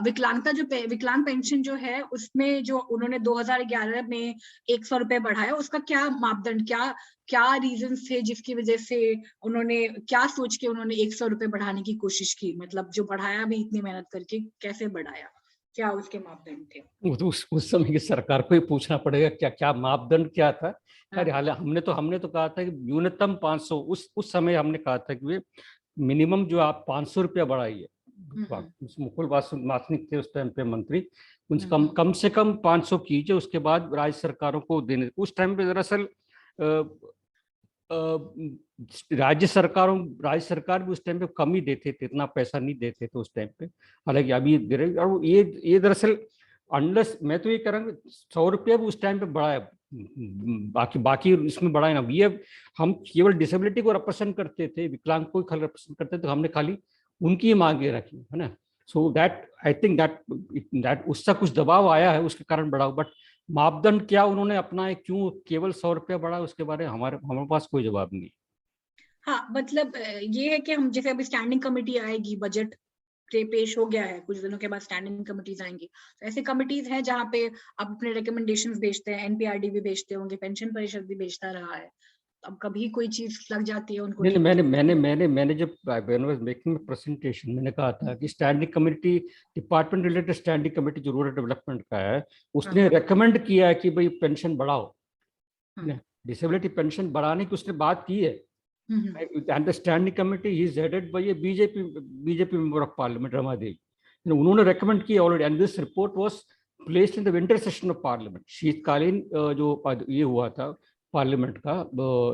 विकलांगता जो विकलांग पेंशन जो है उसमें जो उन्होंने 2011 में 100 रुपए बढ़ाया, उसका क्या मापदंड, क्या क्या रीजन थे जिसकी वजह से उन्होंने, क्या सोच के उन्होंने 100 रुपए बढ़ाने की कोशिश की? मतलब जो बढ़ाया भी इतनी मेहनत करके, कैसे बढ़ाया, क्या उसके मापदंड थे? उस समय की सरकार को ही पूछना पड़ेगा क्या क्या मापदंड क्या था। हाँ। हाल हमने तो कहा था कि न्यूनतम 500, उस समय हमने कहा था कि मिनिमम जो आप 500 रुपया बढ़ाइए। मुकुल वासनिक थे उस टाइम पे मंत्री, उनसे कम से कम 500 कीजिए, उसके बाद राज्य सरकारों को देने। उस टाइम पे दरअसल राज्य सरकार भी उस टाइम पे कम ही देते थे, इतना पैसा नहीं देते थे उस टाइम पे। हालांकि अभी और ये दरअसल अनलेस, मैं तो ये कह रहा हूँ 100 रुपया भी उस टाइम पे बढ़ाया, बाकी इसमें बढ़ाए ना। ये हम केवल डिसेबिलिटी को रिप्रेजेंट करते थे, विकलांग को खाली रिप्रेजेंट करते थे, तो हमने खाली उनकी मांगे रखी है ना। So that I think that उसका कुछ दबाव आया है, उसके कारण बढ़ा। बट मापदंड क्या उन्होंने अपनाए, क्यों केवल 100 रुपया बढ़ा, उसके बारे में हमारे पास कोई जवाब नहीं। हाँ, मतलब ये है कि हम जैसे अभी स्टैंडिंग कमेटी आएगी, बजट पेश हो गया है, कुछ दिनों के बाद स्टैंडिंग कमिटीज आएंगी। तो ऐसे कमिटीज हैं जहाँ पे आप अपने रिकमेंडेशंस भेजते हैं, NPRD भी भेजते होंगे, पेंशन परिषद भी भेजता रहा है। अब कभी कोई चीज लग जाती है उनको। नहीं, मैंने जब when I was making presentation मैंने कहा था कि standing committee, department related standing committee जो रूरल डेवलपमेंट का है, उसने रेकमेंड किया है कि भाई पेंशन बढ़ाओ, डिसेबिलिटी पेंशन बढ़ाने की उसने बात की है। And the standing committee is headed by a BJP member of parliament Rama Devi, उन्होंने रेकमेंड किया already, and this report was placed in the winter session of parliament. शीतकालीन जो ये हुआ था पार्लियामेंट का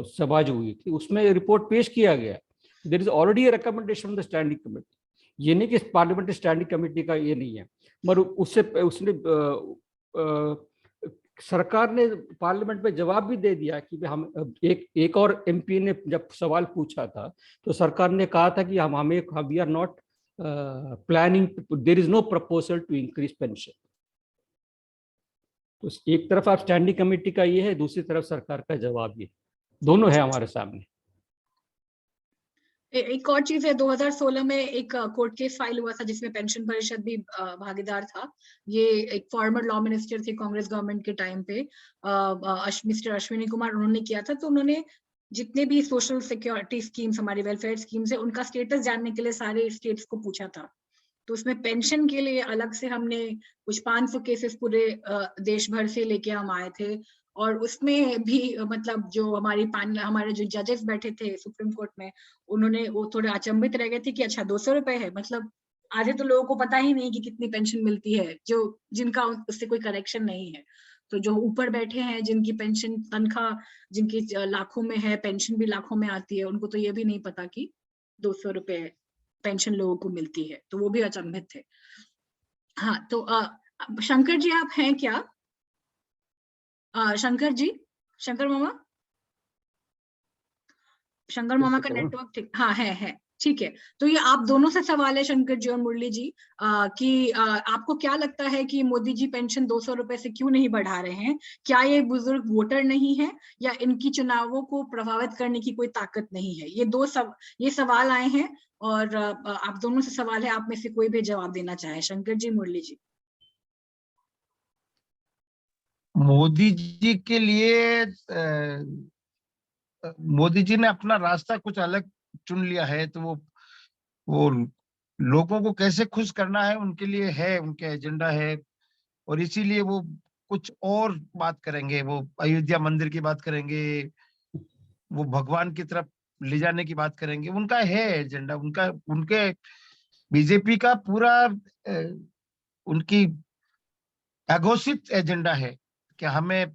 सभा जो हुई थी, उसमें रिपोर्ट पेश किया गया। There is already a recommendation of the standing committee, ये नहीं कि पार्लियामेंट्री स्टैंडिंग कमेटी का ये नहीं है, मगर उसने सरकार ने पार्लियामेंट में जवाब भी दे दिया कि हम एक और एमपी ने जब सवाल पूछा था तो सरकार ने कहा था कि we are not planning, there is no proposal to increase pension. तो एक तरफ आप स्टैंडिंग कमेटी का ये है, दूसरी तरफ सरकार का जवाब ये, दोनों है हमारे सामने। एक और चीज है, 2016 में एक कोर्ट केस फाइल हुआ था जिसमें पेंशन परिषद भी भागीदार था। ये एक फॉर्मर लॉ मिनिस्टर थे कांग्रेस गवर्नमेंट के टाइम पे, मिस्टर अश्विनी कुमार, उन्होंने किया था। तो उन्होंने जितने भी सोशल सिक्योरिटी स्कीम्स, हमारी वेलफेयर स्कीम्स है, उनका स्टेटस जानने के लिए सारे स्टेट्स को पूछा था। तो उसमें पेंशन के लिए अलग से हमने कुछ 500 केसेस पूरे देश भर से लेके हम आए थे, और उसमें भी मतलब जो हमारे जो जजेस बैठे थे सुप्रीम कोर्ट में, उन्होंने वो थोड़े अचंभित रह गए थे कि अच्छा 200 रुपए है, मतलब आधे तो लोगों को पता ही नहीं कि कितनी पेंशन मिलती है, जो जिनका उससे कोई करेक्शन नहीं है। तो जो ऊपर बैठे हैं, जिनकी पेंशन तनख्वाह जिनकी लाखों में है, पेंशन भी लाखों में आती है, उनको तो ये भी नहीं पता कि 200 रुपए पेंशन लोगों को मिलती है, तो वो भी अचंभित थे। हाँ, तो शंकर जी आप हैं क्या? शंकर जी, शंकर मामा का नेटवर्क ठीक? हाँ है, ठीक है। तो ये आप दोनों से सवाल है, शंकर जी और मुरली जी, कि आपको क्या लगता है कि मोदी जी पेंशन 200 रुपए से क्यों नहीं बढ़ा रहे हैं? क्या ये बुजुर्ग वोटर नहीं है, या इनकी चुनावों को प्रभावित करने की कोई ताकत नहीं है? ये सवाल आए हैं, और आप दोनों से सवाल है, आप में से कोई भी जवाब देना चाहे। शंकर जी, मुरली जी। मोदी जी के लिए मोदी जी ने अपना रास्ता कुछ अलग चुन लिया है, तो वो लोगों को कैसे खुश करना है उनके लिए है, उनके एजेंडा है, और इसीलिए वो कुछ और बात करेंगे। वो अयोध्या मंदिर की बात करेंगे, वो भगवान की तरफ ले जाने की बात करेंगे, उनका है एजेंडा, उनके बीजेपी का पूरा उनकी अघोषित एजेंडा है कि हमें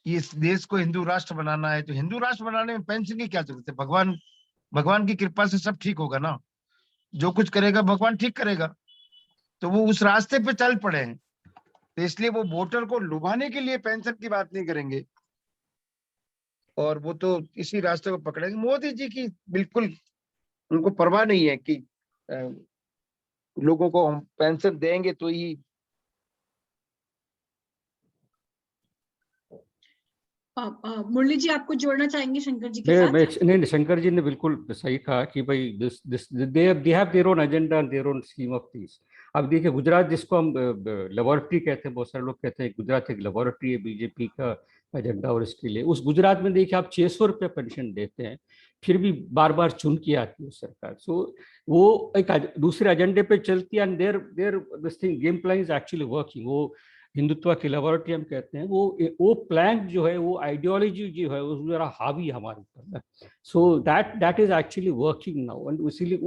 इस देश को हिंदू राष्ट्र बनाना है। तो हिंदू राष्ट्र बनाने में पेंशन की क्या जरूरत है? भगवान की कृपा से सब ठीक होगा ना, जो कुछ करेगा भगवान ठीक करेगा। तो वो उस रास्ते पे चल पड़े हैं, तो इसलिए वो वोटर को लुभाने के लिए पेंशन की बात नहीं करेंगे, और वो तो इसी रास्ते को पकड़ेंगे। मोदी जी की बिल्कुल उनको परवाह नहीं है कि लोगों को हम पेंशन देंगे तो ही। मुरली जी, आपको जोड़ना चाहेंगे शंकर जी के साथ? नहीं, शंकर जी ने बिल्कुल सही कहा कि भाई they have their own agenda and their own scheme of things. अब देखिए, गुजरात जिसको हम लेबोरेटरी कहते हैं, बहुत सारे लोग कहते हैं गुजरात एक लेबोरेटरी है बीजेपी का एजेंडा, और इसके लिए उस गुजरात में देखिए आप 600 रुपये पेंशन देते हैं, फिर भी बार बार चुन के आती है सरकार। सो वो एक दूसरे एजेंडे पे चलती है, and there this thing game plan is actually working. वो हिंदुत्व की लेबोरेटरी हम कहते हैं, वो प्लान जो है, वो आइडियोलॉजी जो है, वो जरा हावी हमारे ऊपर। So that is actually working now, and इसीलिए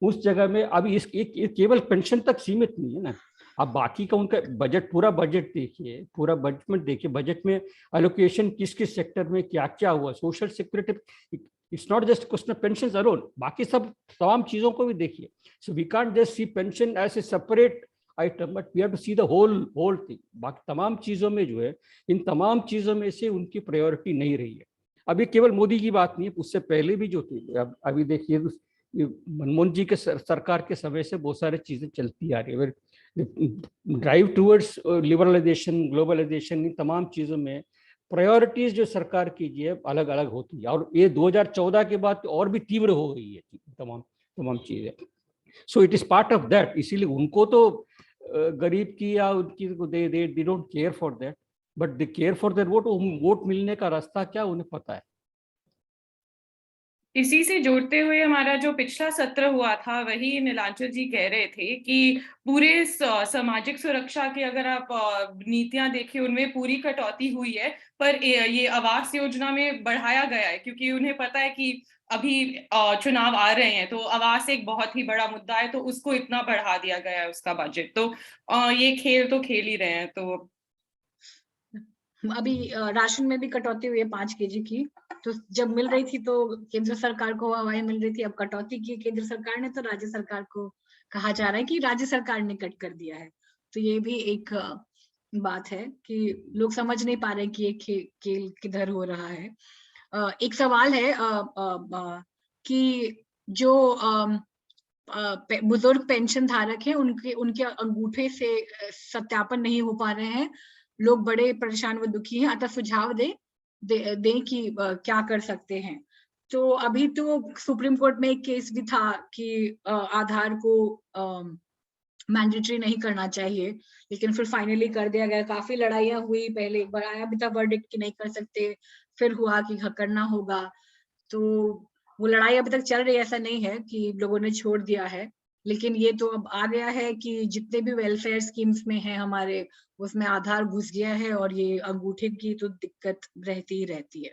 उस जगह में अभी इस केवल पेंशन तक सीमित नहीं है ना। अब बाकी का उनका बजट, पूरा बजट देखिए, पूरा बजट में देखिए, बजट में एलोकेशन किस किस सेक्टर में क्या क्या हुआ, social security, it's not just question of pension alone, बाकी सब तमाम चीजों को भी देखिए। So we can't just see pension as a separate item, but we have to see the whole thing. बाकी तमाम चीजों में जो है, इन तमाम चीजों में से उनकी प्रायोरिटी नहीं रही है। अभी केवल मोदी की बात नहीं है, उससे पहले भी जो थी, अभी देखिए मनमोहन जी के सरकार के समय से बहुत सारी चीजें चलती आ रही है। ड्राइव टूवर्ड्स लिबरलाइजेशन, ग्लोबलाइजेशन, इन तमाम चीजों में प्रायोरिटीज जो सरकार की है अलग अलग होती है, और ये 2014 के बाद और भी तीव्र हो गई है तमाम चीजें। So it is part of that. इसीलिए उनको तो गरीब की या उनकी they don't care for that, but they care for their vote. Vote मिलने का रास्ता क्या उन्हें पता है, इसी से जोड़ते हुए हमारा जो पिछला सत्र हुआ था, वही नीलांचल जी कह रहे थे कि पूरे सामाजिक सुरक्षा की अगर आप नीतियां देखें, उनमें पूरी कटौती हुई है, पर ये आवास योजना में बढ़ाया गया है, क्योंकि उन्हें पता है कि अभी चुनाव आ रहे हैं, तो आवास एक बहुत ही बड़ा मुद्दा है, तो उसको इतना बढ़ा दिया गया है उसका बजट। तो ये खेल तो खेल ही रहे हैं। तो अभी राशन में भी कटौती हुई है 5 केजी की। तो जब मिल रही थी तो केंद्र सरकार को हवाई मिल रही थी, अब कटौती की केंद्र सरकार ने, तो राज्य सरकार को कहा जा रहा है कि राज्य सरकार ने कट कर दिया है। तो ये भी एक बात है कि लोग समझ नहीं पा रहे कि ये खेल किधर हो रहा है। एक सवाल है कि जो बुजुर्ग पेंशन धारक हैं, उनके उनके अंगूठे से सत्यापन नहीं हो पा रहे हैं, लोग बड़े परेशान व दुखी हैं, अतः सुझाव दें कि क्या कर सकते हैं। तो अभी तो सुप्रीम कोर्ट में एक केस भी था कि आधार को मैंडेटरी नहीं करना चाहिए, लेकिन फिर फाइनली कर दिया गया। काफी लड़ाइयां हुई, पहले एक बार आया भी था वर्डिक्ट कि नहीं कर सकते, फिर हुआ कि करना होगा। तो वो लड़ाई अभी तक चल रही है, ऐसा नहीं है कि लोगों ने छोड़ दिया है, लेकिन ये तो अब आ गया है कि जितने भी वेलफेयर स्कीम्स में है हमारे, उसमें आधार घुस गया है, और ये अंगूठे की तो दिक्कत रहती ही रहती है।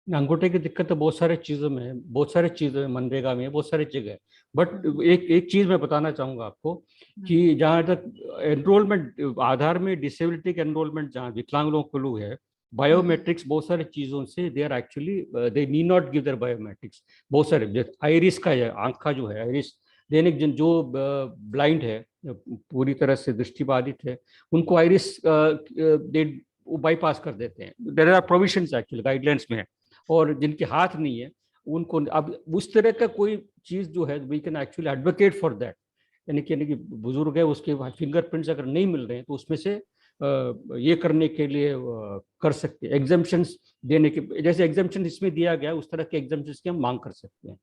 अंगूठे की दिक्कत तो बहुत सारे चीजों में है, बहुत सारे चीजों में, मनरेगा में बहुत सारी जगह है। बट एक चीज मैं बताना चाहूंगा आपको कि जहां तक एनरोलमेंट आधार में डिसेबिलिटी का एनरोलमेंट जहाँ विकलांग लोगों के लिए है, बायोमेट्रिक्स बहुत सारी चीजों से they are actually they need not give their biometrics. बहुत सारे आइरिस का है, आंख का जो है आइरिस, दैनिक जन जो ब्लाइंड है, पूरी तरह से दृष्टिबाधित है, उनको आइरिस दे बाईपास कर देते हैं। There are provisions actually guidelines में है। और जिनके हाथ नहीं है उनको अब उस तरह का कोई चीज जो है, we can actually advocate for that. यानी कि बुजुर्ग है, उसके फिंगरप्रिंट्स अगर नहीं मिल रहे हैं तो उसमें से ये करने के लिए कर सकते हैं, एग्जाम्पशंस देने के, जैसे एग्जाम्पशन इसमें दिया गया उस तरह के एग्जाम्पशंस की हम मांग कर सकते हैं।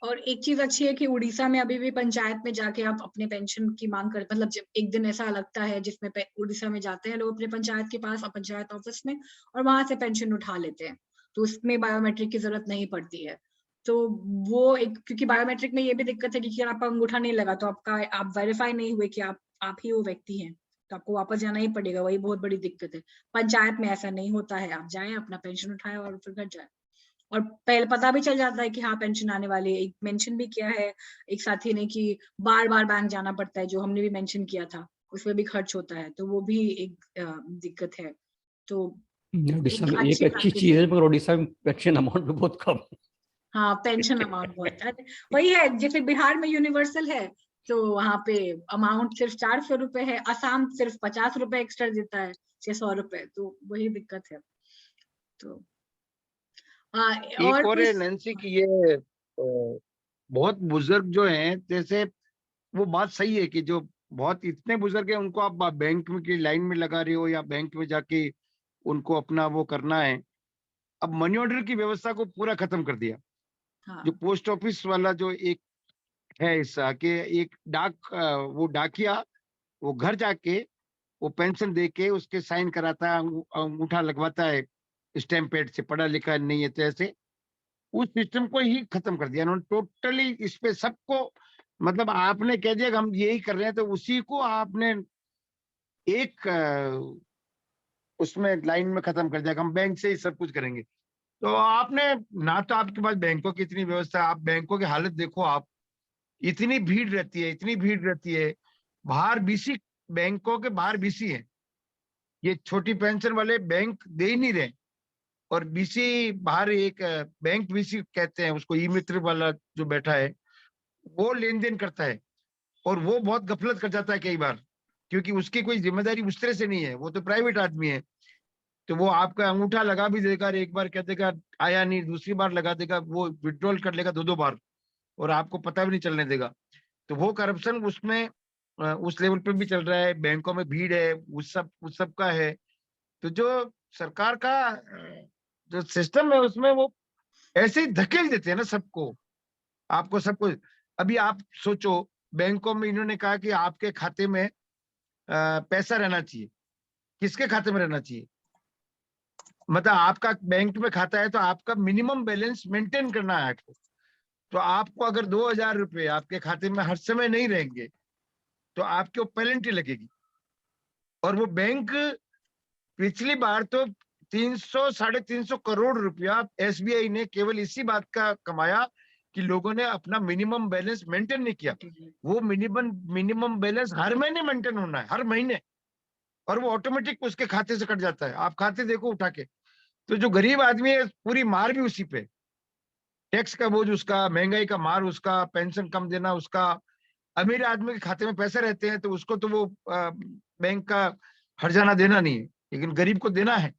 और एक चीज अच्छी है कि उड़ीसा में अभी भी पंचायत में जाके आप अपने पेंशन की मांग कर, मतलब जब एक दिन ऐसा लगता है जिसमें उड़ीसा में जाते हैं लोग अपने पंचायत के पास और पंचायत ऑफिस में, और वहां से पेंशन उठा लेते हैं, तो उसमें बायोमेट्रिक की जरूरत नहीं पड़ती है। तो वो एक, क्योंकि बायोमेट्रिक में ये भी दिक्कत है कि अगर आपका अंगूठा नहीं लगा तो आप वेरीफाई नहीं हुए कि आप ही वो व्यक्ति हैं, तो आपको वापस जाना ही पड़ेगा। वही बहुत बड़ी दिक्कत है। पंचायत में ऐसा नहीं होता है, आप जाएं अपना पेंशन उठाएं और फिर घर जाएं, और पहले पता भी चल जाता है कि हाँ पेंशन आने वाली है। एक मेंशन भी किया है एक साथी ने कि बार बार बैंक जाना पड़ता है, जो हमने भी मेंशन किया था, उसमें भी खर्च होता है, तो वो भी एक दिक्कत है। तो उड़ीसा एक में एक अच्छी अच्छी प्रैक्टिस चीज है। है, मगर उड़ीसा में पेंशन अमाउंट भी बहुत कम है। हाँ, पेंशन अमाउंट बहुत है, वही है जैसे बिहार में यूनिवर्सल है, तो वहां पे अमाउंट सिर्फ 400 रुपए है, असम सिर्फ 50 रुपए एक्स्ट्रा देता है, 600 रुपए, तो वही दिक्कत है। तो एक और और कोई है नैन्सी की, ये बहुत बुजुर्ग जो हैं, जैसे वो बात सही है कि जो बहुत इतने बुजुर्ग हैं उनको आप बैंक में की लाइन में लगा रहे हो या बैंक में जाके उनको अपना वो करना है। अब मनी ऑर्डर की व्यवस्था को पूरा खत्म कर दिया। हाँ जो पोस्ट ऑफिस वाला जो एक है हिस्सा के, एक वो डाकिया वो घर जाके वो पेंशन दे के उसके साइन कराता है, अंगूठा लगवाता है स्टैम्प पैड से, पढ़ा लिखा नहीं है तो ऐसे उस सिस्टम को ही खत्म कर दिया उन्होंने टोटली। इस पे सबको, मतलब आपने कह दिया कि हम यही कर रहे हैं, तो उसी को आपने एक उसमें लाइन में खत्म कर दिया कि हम बैंक से ही सब कुछ करेंगे। तो आपने ना, तो आपके पास बैंकों की इतनी व्यवस्था, आप बैंकों की हालत देखो, आप इतनी भीड़ रहती है, इतनी भीड़ रहती है। बाहर बीसी, बैंकों के बाहर बीसी है, ये छोटी पेंशन वाले बैंक दे ही नहीं रहे। और बीसी बाहर एक बैंक बीसी कहते हैं उसको, ई मित्र वाला जो बैठा है वो लेन देन करता है, और वो बहुत गफलत कर जाता है कई बार, क्योंकि उसकी कोई जिम्मेदारी उस तरह से नहीं है, वो तो प्राइवेट आदमी है। तो वो आपका अंगूठा लगा भी देगा, एक बार कह देगा आया नहीं, दूसरी बार लगा देगा, वो विड्रॉल कर लेगा 2-2 बार, और आपको पता भी नहीं चलने देगा। तो वो करप्शन उसमें उस लेवल पे भी चल रहा है, बैंकों में भीड़ है, उस सब का है। तो जो सरकार का जो सिस्टम है उसमें वो ऐसे ही धकेल देते हैं ना सबको, आपको सब कुछ। अभी आप सोचो, बैंकों में इन्होंने कहा कि आपके खाते में पैसा रहना चाहिए। किसके खाते में रहना चाहिए? मतलब आपका बैंक में खाता है तो आपका मिनिमम बैलेंस मेंटेन करना है आपको। तो आपको अगर 2000 रुपए आपके खाते में हर समय नहीं रहेंगे तो आपके पेनल्टी लगेगी। और वो बैंक पिछली बार तो 300-350 करोड़ रुपया एसबीआई ने केवल इसी बात का कमाया कि लोगों ने अपना मिनिमम बैलेंस मेंटेन नहीं किया। वो मिनिमम बैलेंस हर महीने मेंटेन होना है, हर महीने, और वो ऑटोमेटिक उसके खाते से कट जाता है। आप खाते देखो उठा के, तो जो गरीब आदमी है पूरी मार भी उसी पे, टैक्स का बोझ उसका, महंगाई का मार उसका, पेंशन कम देना उसका। अमीर आदमी के खाते में पैसे रहते हैं तो उसको तो वो बैंक का हर्जाना देना नहीं है, लेकिन गरीब को देना है।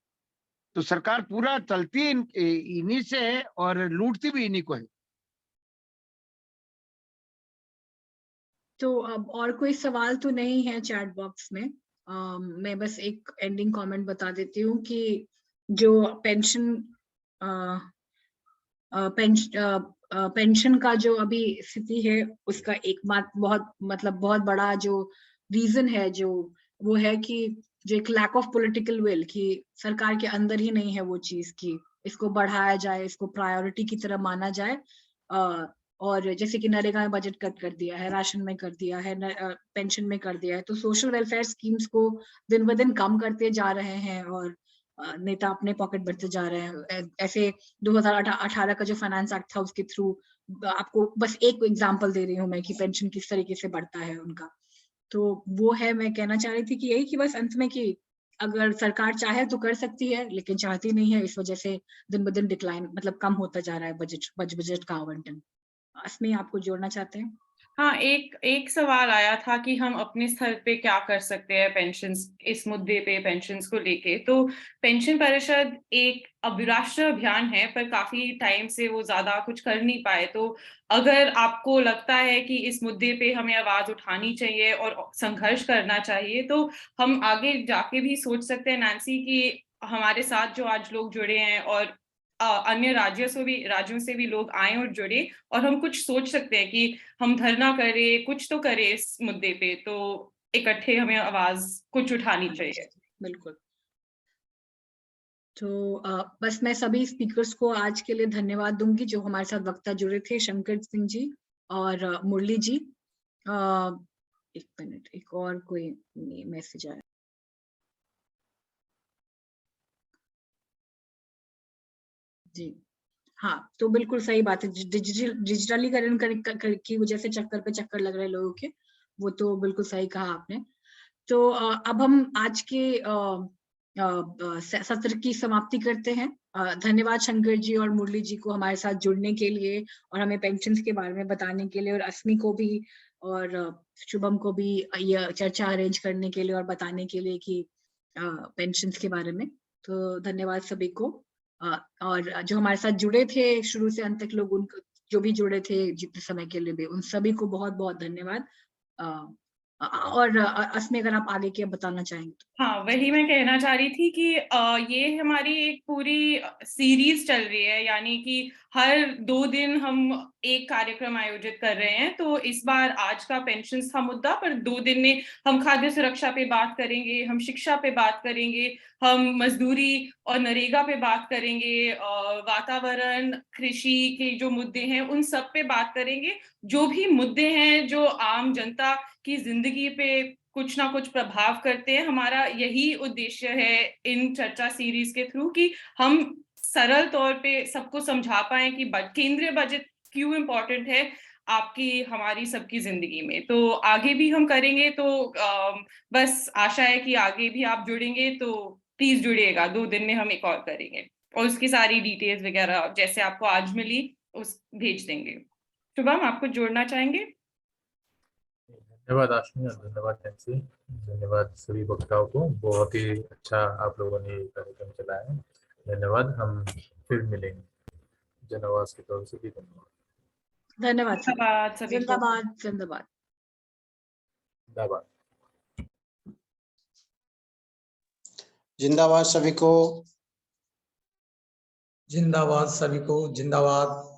तो सरकार पूरा चलती इन्हीं से है और लूटती भी इन्हीं को है। तो अब और कोई सवाल तो नहीं है चैट बॉक्स में। मैं बस एक एंडिंग कमेंट बता देती हूँ कि जो पेंशन का जो अभी स्थिति है उसका एकमात्र बहुत बड़ा जो रीजन है जो वो है कि जो एक लैक ऑफ पॉलिटिकल विल, कि सरकार के अंदर ही नहीं है वो चीज कि इसको बढ़ाया जाए, इसको प्रायोरिटी की तरह माना जाए। और जैसे कि नरेगा में बजट कट कर दिया है, राशन में कर दिया है, पेंशन में कर दिया है, तो सोशल वेलफेयर स्कीम्स को दिन ब दिन कम करते जा रहे हैं और नेता अपने पॉकेट भरते जा रहे हैं। ऐसे 2018 का जो फाइनेंस एक्ट था उसके थ्रू, आपको बस एक एग्जांपल दे रही हूँ मैं कि पेंशन किस तरीके से बढ़ता है उनका। तो वो है, मैं कहना चाह रही थी कि यही कि बस अंत में कि अगर सरकार चाहे तो कर सकती है, लेकिन चाहती नहीं है, इस वजह से दिन ब दिन डिक्लाइन मतलब कम होता जा रहा है बजट का आवंटन। इसमें आपको जोड़ना चाहते हैं? हाँ, एक सवाल आया था कि हम अपने स्तर पे क्या कर सकते हैं पेंशन्स, इस मुद्दे पे पेंशन्स को लेके। तो पेंशन परिषद एक राष्ट्रीय अभियान है, पर काफी टाइम से वो ज्यादा कुछ कर नहीं पाए। तो अगर आपको लगता है कि इस मुद्दे पे हमें आवाज उठानी चाहिए और संघर्ष करना चाहिए, तो हम आगे जाके भी सोच सकते हैं नैन्सी कि हमारे साथ जो आज लोग जुड़े हैं और अन्य राज्यों से भी लोग आए और जुड़े, और हम कुछ सोच सकते हैं कि हम धरना करें, कुछ तो करें इस मुद्दे पे। तो इकट्ठे हमें आवाज कुछ उठानी चाहिए। बिल्कुल। तो बस मैं सभी स्पीकर्स को आज के लिए धन्यवाद दूंगी जो हमारे साथ वक्ता जुड़े थे, शंकर सिंह जी और मुरली जी। एक मिनट, एक और कोई मैसेज आया। जी हाँ, तो बिल्कुल सही बात है, डिजिटलीकरण की वजह से चक्कर पे चक्कर लग रहे हैं लोगों के, वो तो बिल्कुल सही कहा आपने। तो अब हम आज के सत्र की समाप्ति करते हैं। धन्यवाद शंकर जी और मुरली जी को हमारे साथ जुड़ने के लिए और हमें पेंशन्स के बारे में बताने के लिए, और अस्मी को भी और शुभम को भी यह चर्चा अरेंज करने के लिए और बताने के लिए कि पेंशन्स के बारे में। तो धन्यवाद सभी को। और जो हमारे साथ जुड़े थे शुरू से अंत तक लोग, उनको जो भी जुड़े थे जितने समय के लिए भी, उन सभी को बहुत बहुत धन्यवाद। और अस्मी अगर आप आगे के बताना चाहेंगे तो। हाँ, वही मैं कहना चाह रही थी कि ये हमारी एक पूरी सीरीज चल रही है, यानी कि हर 2 दिन हम एक कार्यक्रम आयोजित कर रहे हैं। तो इस बार आज का पेंशन्स था मुद्दा, पर 2 दिन में हम खाद्य सुरक्षा पे बात करेंगे, हम शिक्षा पे बात करेंगे, हम मजदूरी और नरेगा पे बात करेंगे, वातावरण, कृषि के जो मुद्दे हैं उन सब पे बात करेंगे। जो भी मुद्दे हैं जो आम जनता की जिंदगी पे कुछ ना कुछ प्रभाव करते हैं, हमारा यही उद्देश्य है इन चर्चा सीरीज के थ्रू कि हम सरल तौर पे सबको समझा पाए कि केंद्रीय बजट क्यों इम्पोर्टेंट है आपकी हमारी सबकी जिंदगी में। तो आगे भी हम करेंगे। तो बस आशा है कि आगे भी आप जुड़ेंगे, तो प्लीज जुड़िएगा। 2 दिन में हम एक और करेंगे और उसकी सारी डिटेल्स वगैरह जैसे आपको आज मिली उस भेज देंगे। शुभम, आप कुछ जोड़ना चाहेंगे? धन्यवाद आशमी और धन्यवाद नैन्सी, धन्यवाद सभी वक्ताओं को। बहुत ही अच्छा आप लोगों ने ये कार्यक्रम चलाया है। धन्यवाद। हम फिर मिलेंगे। जनआवाज की तरफ से भी धन्यवाद। धन्यवाद सभी को। जिंदाबाद जिंदाबाद। धन्यवाद। जिंदाबाद सभी को। जिंदाबाद सभी को। जिंदाबाद।